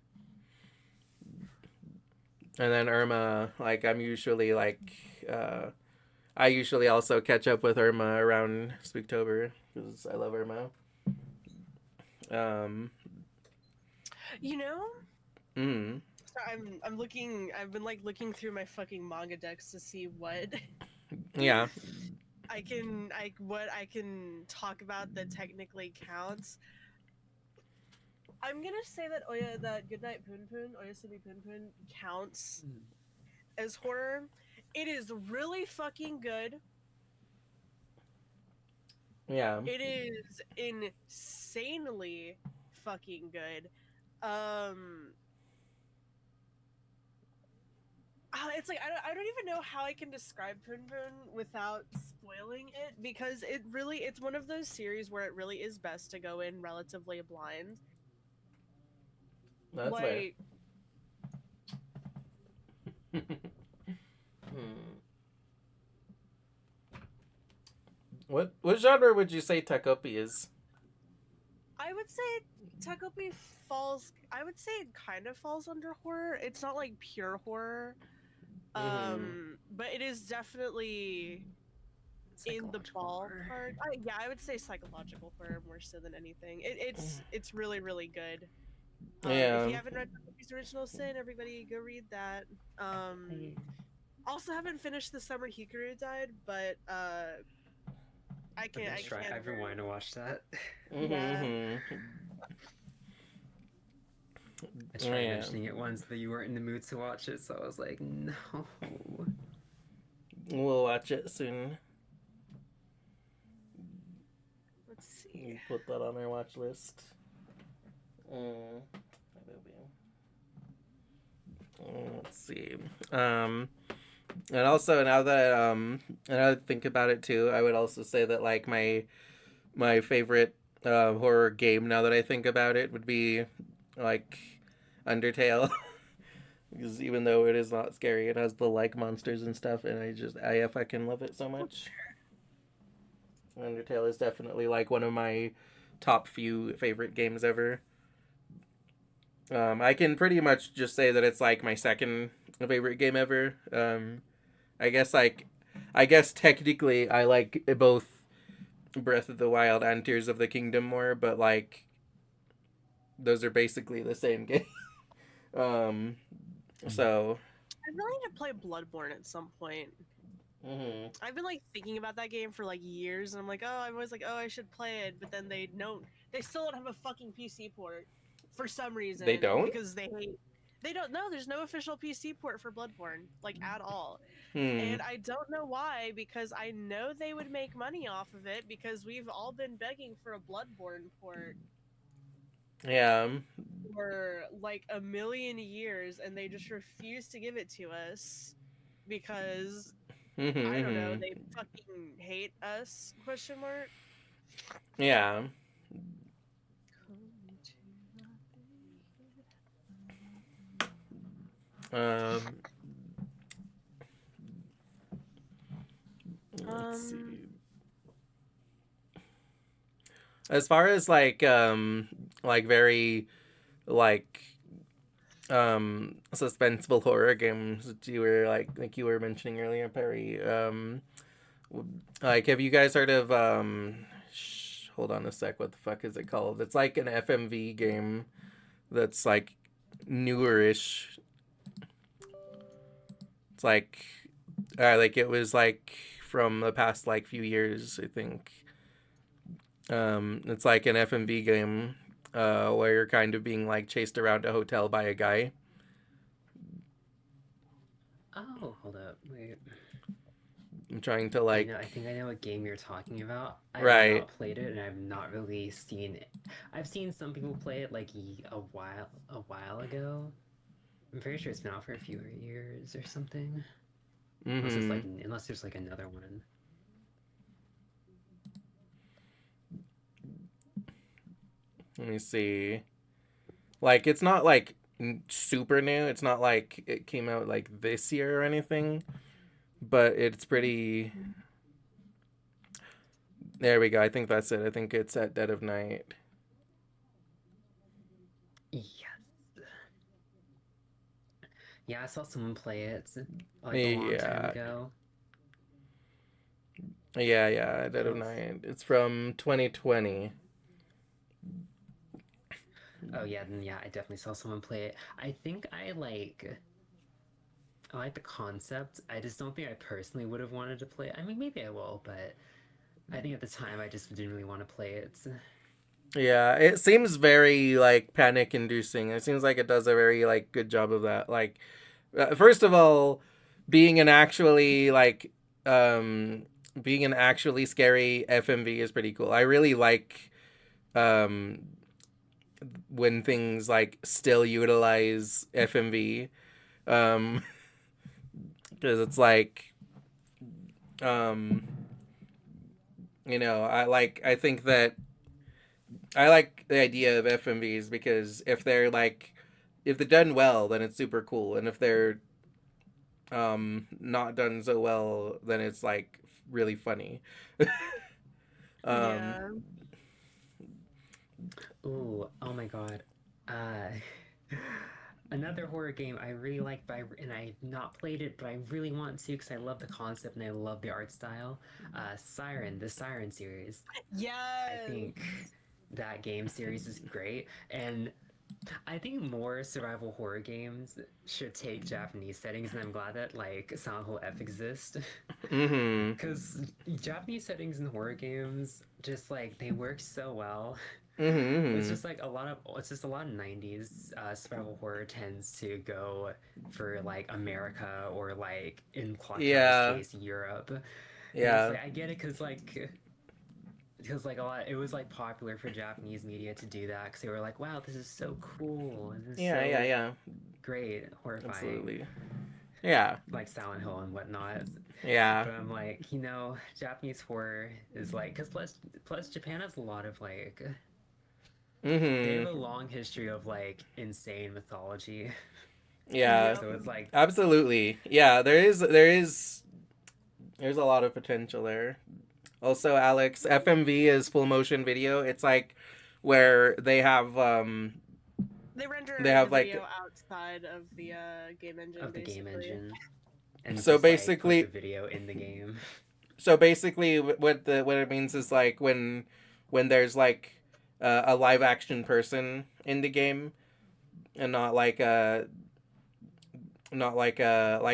and then Irma, like I'm usually like I usually also catch up with Irma around Spooktober because I love Irma. um You know, mm, so I'm looking. I've been like looking through my fucking manga decks to see what yeah. what I can talk about that technically counts. I'm gonna say that Goodnight Poon Poon, Oyasumi Poon Poon counts Mm. as horror. It is really fucking good. Yeah. It is insanely fucking good. Um, it's like I don't even know how I can describe Poon Poon without spoiling it because it's one of those series where it really is best to go in relatively blind. That's fair. Like Hmm. What genre would you say Takopi is? I would say Takopi falls. I would say it kind of falls under horror. It's not like pure horror, Mm-hmm. but it is definitely in the Psychological horror. ballpark. Yeah, I would say psychological horror more so than anything. It's really really good. If Yeah. you haven't read Takopi's Original Sin, everybody go read that. Um, also haven't finished The Summer Hikaru Died, but I've been I trying. can I've been wanting to watch that. yeah. Mm-hmm. I tried Yeah. mentioning it once, but you weren't in the mood to watch it, so I was like, no. We'll watch it soon. Let's see. We'll put that on our watch list. Mm, let's see. Um, and also now that I think about it too, I would also say that like my favorite horror game now that I think about it would be like Undertale. Because even though it is not scary, it has the like monsters and stuff, and I fucking love it so much. Undertale is definitely like one of my top few favorite games ever. I can pretty much just say that it's like my second favorite game ever. I guess like, I guess technically I like both Breath of the Wild and Tears of the Kingdom more, but like those are basically the same game. um, so. I really need to play Bloodborne at some point. Mm-hmm. I've been like thinking about that game for like years, and I'm like, oh, I'm always like, oh, I should play it, but then they still don't have a fucking PC port for some They reason don't. because they don't know. There's no official PC port for Bloodborne, like at all. Hmm. And I don't know why, because I know they would make money off of it because we've all been begging for a Bloodborne port Yeah. for like a million years and they just refuse to give it to us because Mm-hmm, I don't know, mm-hmm. they fucking hate us question mark. Yeah. Um. Let's Um see. As far as like very like suspenseful horror games that you were like you were mentioning earlier, Perry. Like have you guys heard of hold on a sec, what the fuck is it called? It's like an FMV game that's like newerish. It's like it was like from the past like few years, I think. It's like an FMV game where you're kind of being like chased around a hotel by a guy. Oh, hold up. Wait. I'm trying to like. I think I know what game you're talking about. I have Right. not played it, and I've not really seen it. I've seen some people play it like a while ago. I'm pretty sure it's been out for a few years or something. Mm-hmm. Unless there's like another one. Let me see. Like it's not like super new. It's not like it came out like this year or anything, but it's pretty. There we go. I think that's it. I think it's at Dead of Night. Yes. Yeah, I saw someone play it like a long time Yeah. ago. Yeah, Dead It of looks. Night. It's from 2020. Oh yeah, then yeah, I definitely saw someone play it. I think I like the concept. I just don't think I personally would have wanted to play it. I mean, maybe I will, but I think at the time I just didn't really want to play it. Yeah, it seems very like panic inducing. It seems like it does a very like good job of that. Like first of all, being an actually like um being an actually scary FMV is pretty cool. I really like um when things like still utilize FMV um because it's like um I think that I like the idea of FMVs because if they're done well, then it's super cool, and if they're not done so well, then it's like really funny. um yeah. Ooh, oh my god. Uh, another horror game I really like, and I've not played it, but I really want to because I love the concept and I love the art style. The Siren series. I Yes. think that game series is great, and I think more survival horror games should take Japanese settings, and I'm glad that like Silent Hill F exists. mhm. Because Japanese settings in horror games just like they work so well. It's Mhm. just like it's just a lot of 90s survival horror tends to go for like America or like in Clock Tower's Yeah. case Europe. And it's Yeah. like I get it because like because like a lot, it was like popular for Japanese media to do that because they were like, wow, this is so cool, this is Yeah, yeah, so yeah. great, horrifying, Absolutely. Yeah. like Silent Hill and whatnot. Yeah. But I'm like, Japanese horror is like, because plus Japan has a lot of like, they have Mhm. a long history of like insane mythology. Yeah. Yep. So it's like, Absolutely. Yeah, there's a lot of potential there. Also, Alex, FMV is full motion video. It's like where They they render the have video like outside of the game engine, of the game basically. engine, and so just like put the basically video in the game. what it means is like when there's like a live action person in the game and not like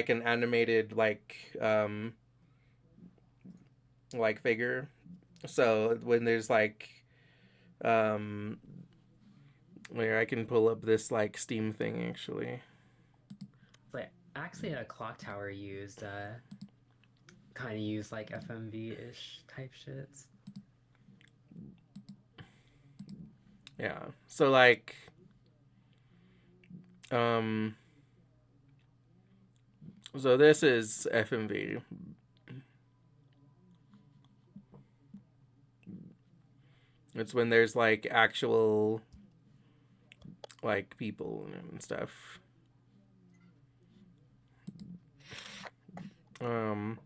an animated like figure. So when there's like um where I can pull up this like Steam thing actually. It's like actually a clock tower used kind of used like FMV ish type shits. Yeah. So like um so this is FMV. It's when there's like actual like people and stuff. Um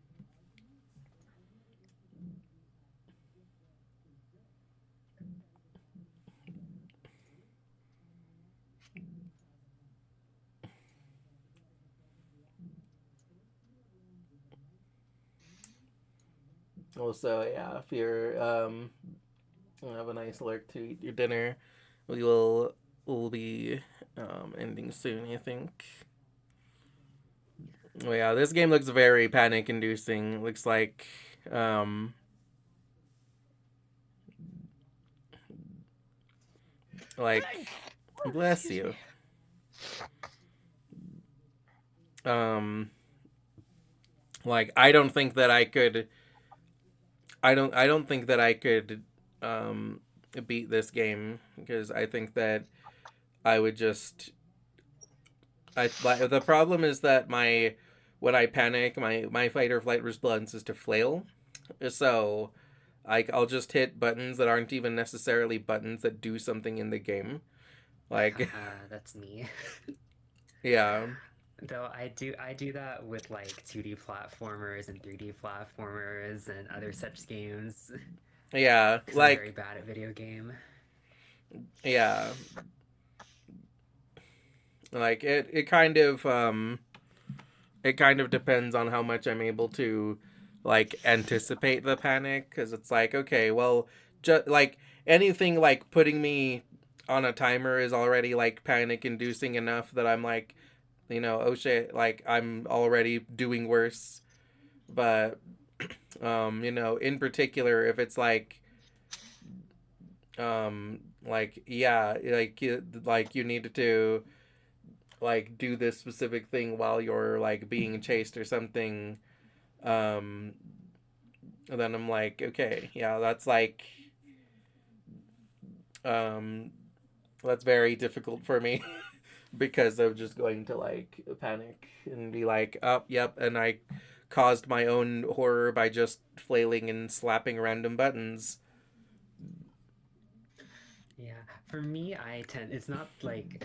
Also, yeah, if you're have a nice lurk to eat your dinner, we will be ending soon, I think. Oh yeah, this game looks very panic inducing. Looks like um like bless Excuse you. me. Um like I don't think that I don't think that I could um beat this game because I think that I would just I like the problem is that my when I panic, my fight or flight response is to flail. So I'll just hit buttons that aren't even necessarily buttons that do something in the game. Like Haha, that's me. yeah. Though I do that with like 2D platformers and 3D platformers and other such games Yeah, because I'm very like bad at video game. yeah. Like it kind of depends on how much I'm able to like anticipate the panic cuz it's like okay, well just like anything like putting me on a timer is already like panic inducing enough that I'm like, oh shit, like I'm already doing worse. But in particular if it's like yeah, like you need to like do this specific thing while you're like being chased or something, um then I'm like okay, yeah, um that's very difficult for me because I'm just going to like panic and be like, oh yep, and I caused my own horror by just flailing and slapping random buttons. Yeah, for me, it's not like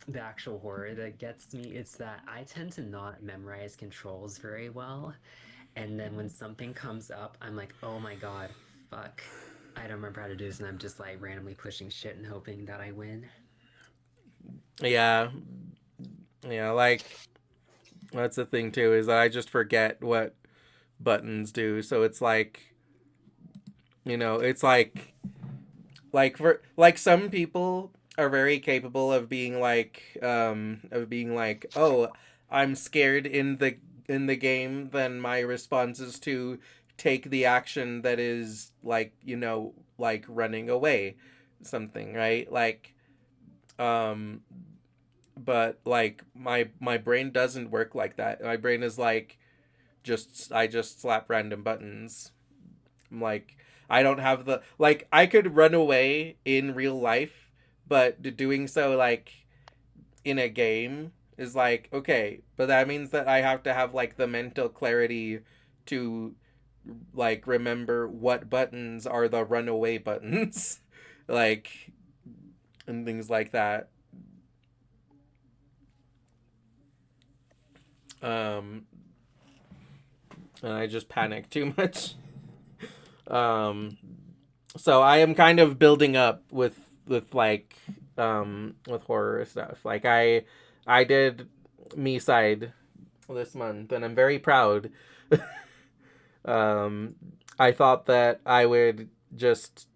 the actual horror that gets me, it's that I tend to not memorize controls very well. And then when something comes up, I'm like, oh my god, fuck. I don't remember how to do this, and I'm just like randomly pushing shit and hoping that I win. Yeah, yeah, like that's the thing too is that I just forget what buttons do. So it's like, it's like for like some people are very capable of being like, oh, I'm scared in the game, then my response is to take the action that is like, like running away, something, right? Like um but like my brain doesn't work like that. My brain is like, I just slap random buttons. I'm like, I don't have the like I could run away in real life, but doing so like in a game is like okay, but that means that I have to have like the mental clarity to like remember what buttons are the runaway buttons. Like and things like that. Um and I just panic too much. Um so I am kind of building up with like with horror stuff. Like I did me side this month and I'm very proud. um I thought that I would just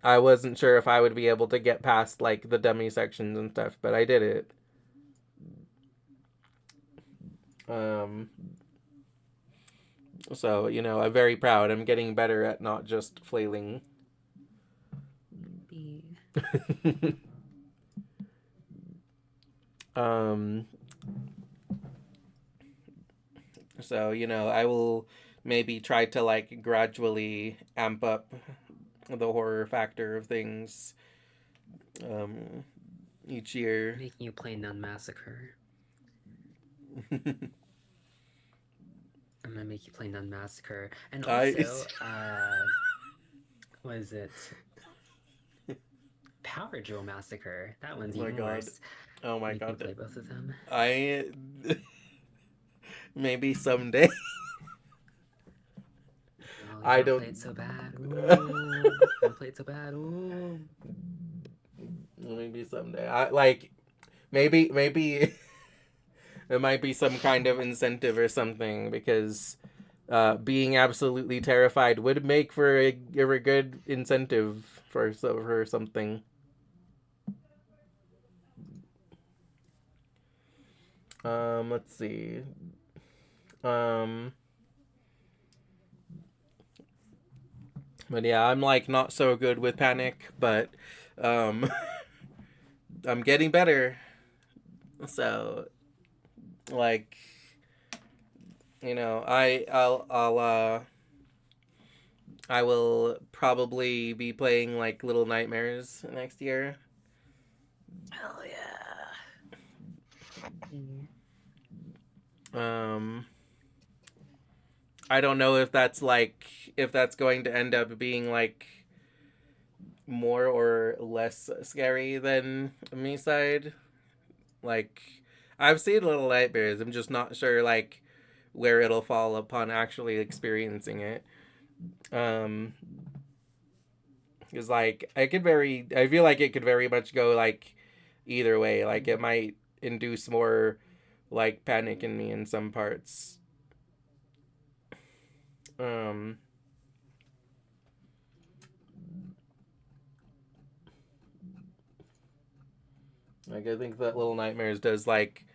I wasn't sure if I would be able to get past like the dummy sections and stuff, but I did it. Um so, you know, I'm very proud. I'm getting better at not just flailing. um So, you know, I will maybe try to like gradually amp up the horror factor of things um each year. Making you play Nun Massacre. I'm gonna make you play Nun Massacre. And also, what is it? Power Drill Massacre. That one's Oh my even god. worse. Oh my Make me god. play both of them. I maybe someday. Oh, I you don't play it so bad. Ooh. Don't play it so bad. Ooh. Maybe someday. I like maybe it might be some kind of incentive or something because being absolutely terrified would make for a good incentive for something. Let's see. Um, but yeah, I'm like not so good with panic, but um, I'm getting better. So, like, you know, I will probably be playing like Little Nightmares next year. Hell yeah. Um, I don't know if that's going to end up being like more or less scary than me side. Like I've seen Little Nightmares. I'm just not sure like where it'll fall upon actually experiencing it. Um, because like I feel like it could very much go like either way. Like it might induce more like panic in me in some parts. Um, like I think that Little Nightmares does like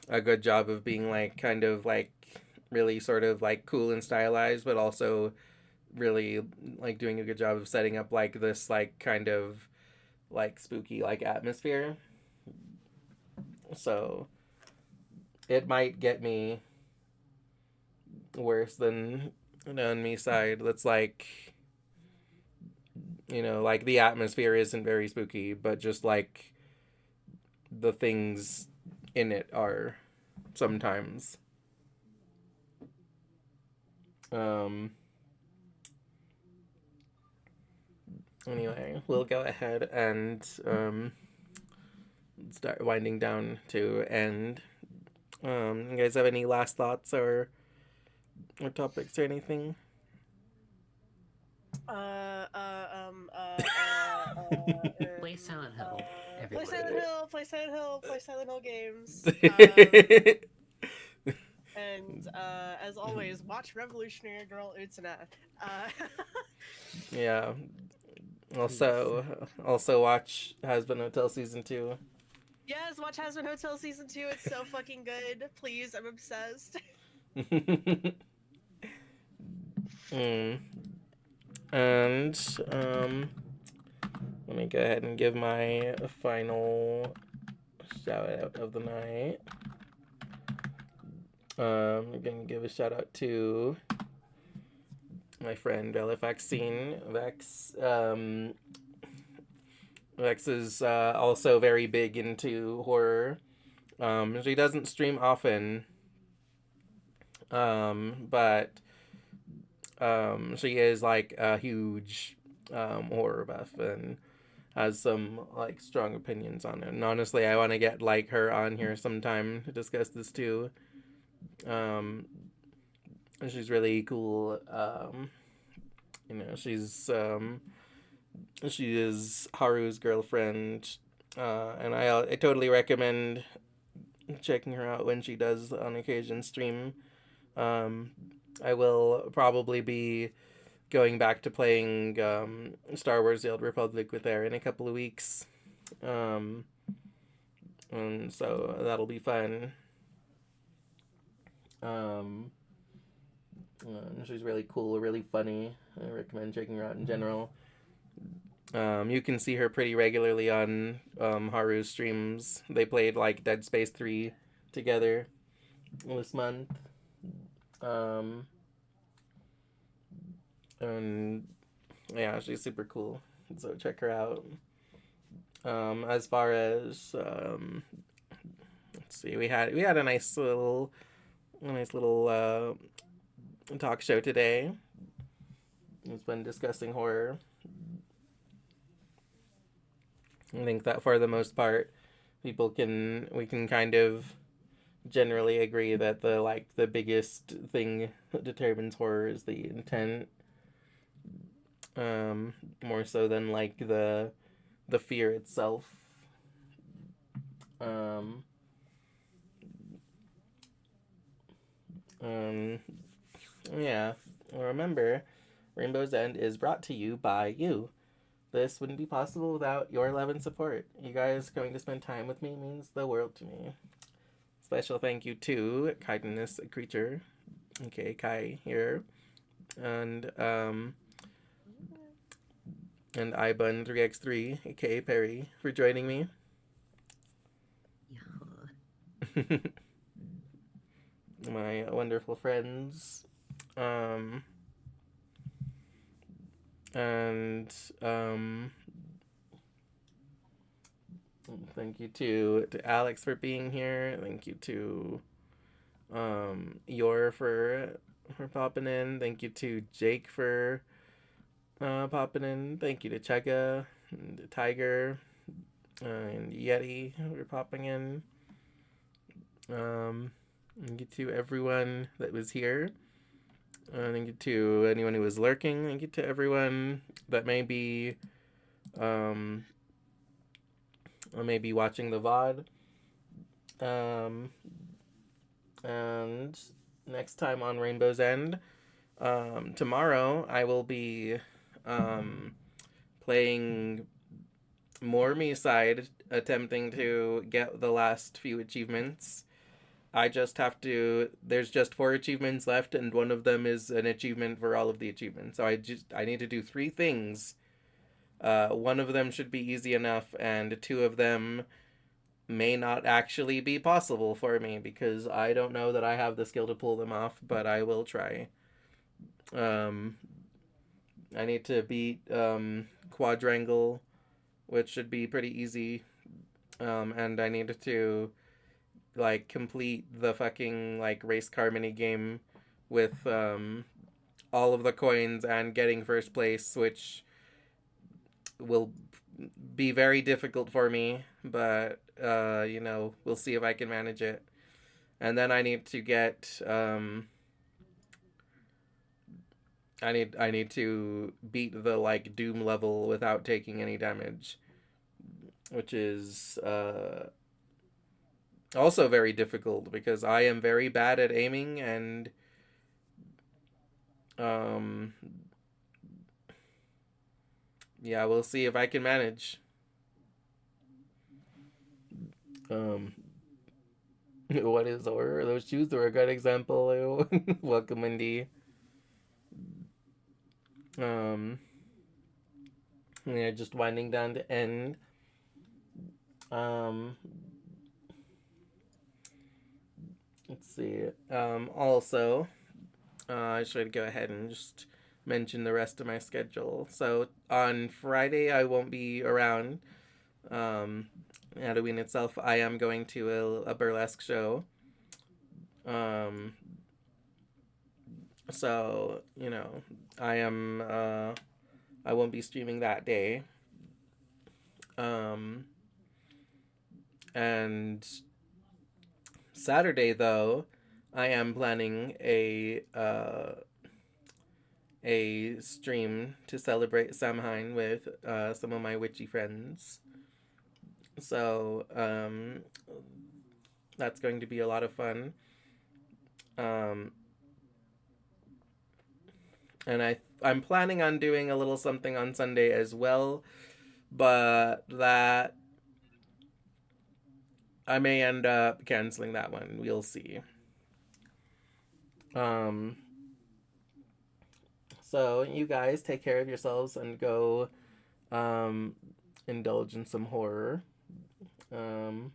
a good job of being like kind of like really sort of like cool and stylized, but also really like doing a good job of setting up like this like kind of like spooky like atmosphere. So it might get me worse than on me side. That's like you know like the atmosphere isn't very spooky, but just like the things in it are sometimes. Um. Anyway, we'll go ahead and start winding down to end. You guys have any last thoughts or topics or anything? Play Silent Hill, Play everyone. Silent Hill, play Silent Hill, play Silent Hill games. And as always, watch Revolutionary Girl Utsuna. Yeah. Please. Also watch Husband Hotel season 2. Yes, watch Hazbin Hotel season 2. It's so fucking good. Please, I'm obsessed. mm. And let me go ahead and give my final shout out of the night. I'm gonna give a shout out to my friend Bella Vaccine. Vex is also very big into horror. She doesn't stream often, but she is like a huge horror buff and has some like strong opinions on it. And honestly, I want to get like her on here sometime to discuss this too. Um, she's really cool. You know, she is Haru's girlfriend, and I totally recommend checking her out when she does on occasion stream. Um, I will probably be going back to playing Star Wars: The Old Republic with her in a couple of weeks. Um, and so that'll be fun. Um, she's really cool, really funny. I recommend checking her out in general. You can see her pretty regularly on Haru's streams. They played like Dead Space 3 together this month. Um, and yeah, she's super cool. So check her out. As far as let's see, we had a nice little talk show today. It's been discussing horror. I think that for the most part, we can kind of generally agree that the biggest thing that determines horror is the intent. More so than like the fear itself. Um, um, yeah. Remember, Rainbow's End is brought to you by you. This wouldn't be possible without your love and support. You guys coming to spend time with me means the world to me. Special thank you to Kindness Creature, aka Kai here, and ibun3x3, aka Perry, for joining me. Yeah. My wonderful friends. And thank you to Alex for being here. Thank you to Yor for popping in. Thank you to Jake for popping in. Thank you to Chega and Tiger and Yeti for popping in. Thank you to everyone that was here. Thank you to anyone who was lurking. Thank you to everyone that may be watching the VOD. And next time on Rainbow's End, tomorrow I will be playing more me side, attempting to get the last few achievements. I just have to. There's just 4 achievements left, and one of them is an achievement for all of the achievements. So I need to do 3 things. One of them should be easy enough, and 2 of them may not actually be possible for me because I don't know that I have the skill to pull them off, but I will try. I need to beat Quadrangle, which should be pretty easy. And I need to like complete the fucking like race car mini game with all of the coins and getting first place, which will be very difficult for me, but we'll see if I can manage it. And then I need to get I need to beat the like Doom level without taking any damage, which is also very difficult because I am very bad at aiming and yeah, we'll see if I can manage. What is horror? Those shoes were a good example. Welcome, Wendy. Yeah, just winding down to end. Let's see. Also, I should go ahead and just mention the rest of my schedule. So on Friday, I won't be around. Halloween itself, I am going to a burlesque show. Um, so, I am, I won't be streaming that day. Um, and Saturday, though, I am planning a stream to celebrate Samhain with some of my witchy friends. So that's going to be a lot of fun. Um, and I'm planning on doing a little something on Sunday as well, but that I may end up canceling that one. We'll see. Um, so you guys take care of yourselves and go um, indulge in some horror. Um,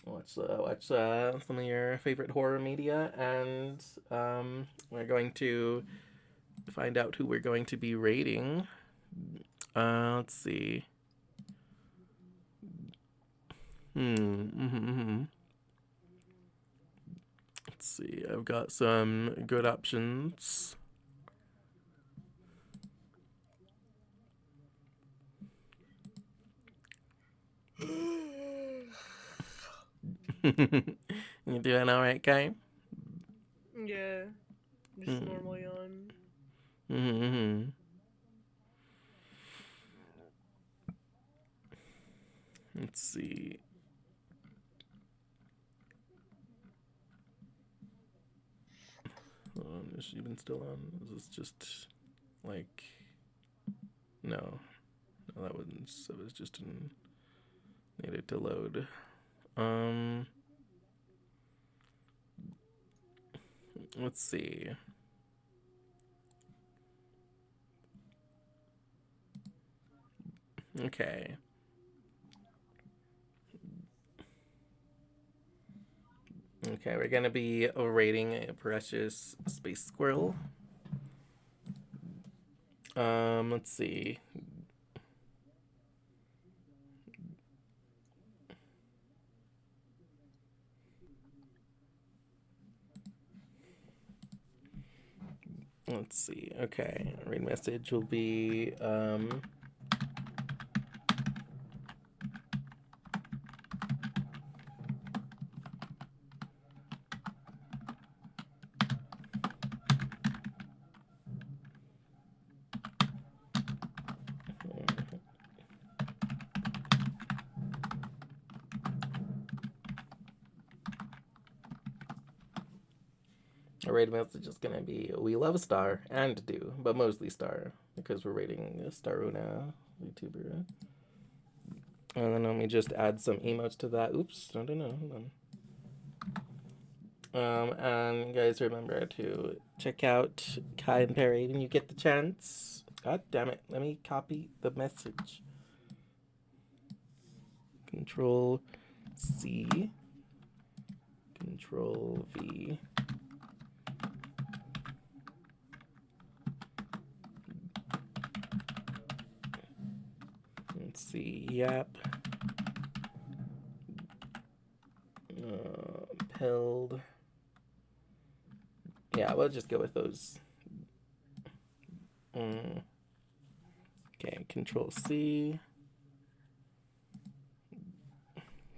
watch some of your favorite horror media, and we're going to find out who we're going to be rating. Let's see. Let's see. I've got some good options. You doing all right, Kai? Yeah, just normal yawn. Mm-hmm. Let's see. Is she even still on? Is this just like no? No, that wasn't. So it was just needed to load. Let's see. Okay. Okay, we're gonna be rating a precious space squirrel. Let's see. Let's see. Okay, read message will be a rated message is gonna be we love Star and do, but mostly Star because we're rating Staruna YouTuber. And then let me just add some emotes to that. Oops, I don't know. Hold on. And guys, remember to check out Kai and Perry when you get the chance. God damn it! Let me copy the message. Control C. Control V. Let's see. Yep. Pilled. Yeah, we'll just go with those. Okay, Control C.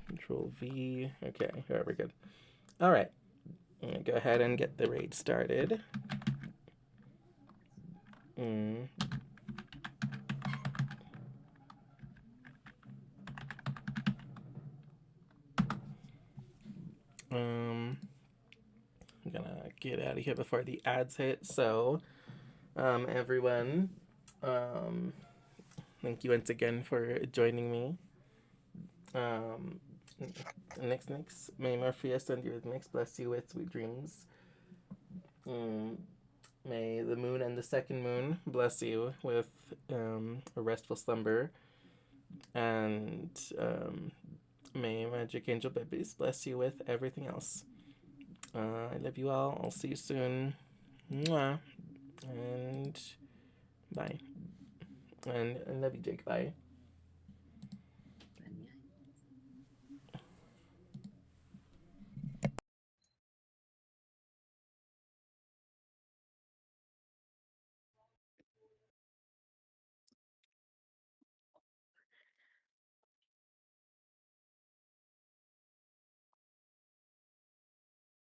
Control V. Okay, here we're good. All right. I'm gonna go ahead and get the raid started. I'm gonna get out of here before the ads hit. So, everyone, thank you once again for joining me. Next, may Morpheus send you with mix, bless you with sweet dreams. May the moon and the second moon bless you with a restful slumber. And may Magic Angel Babies bless you with everything else. I love you all. I'll see you soon. Mwah. And bye. And I love you, Jake. Bye.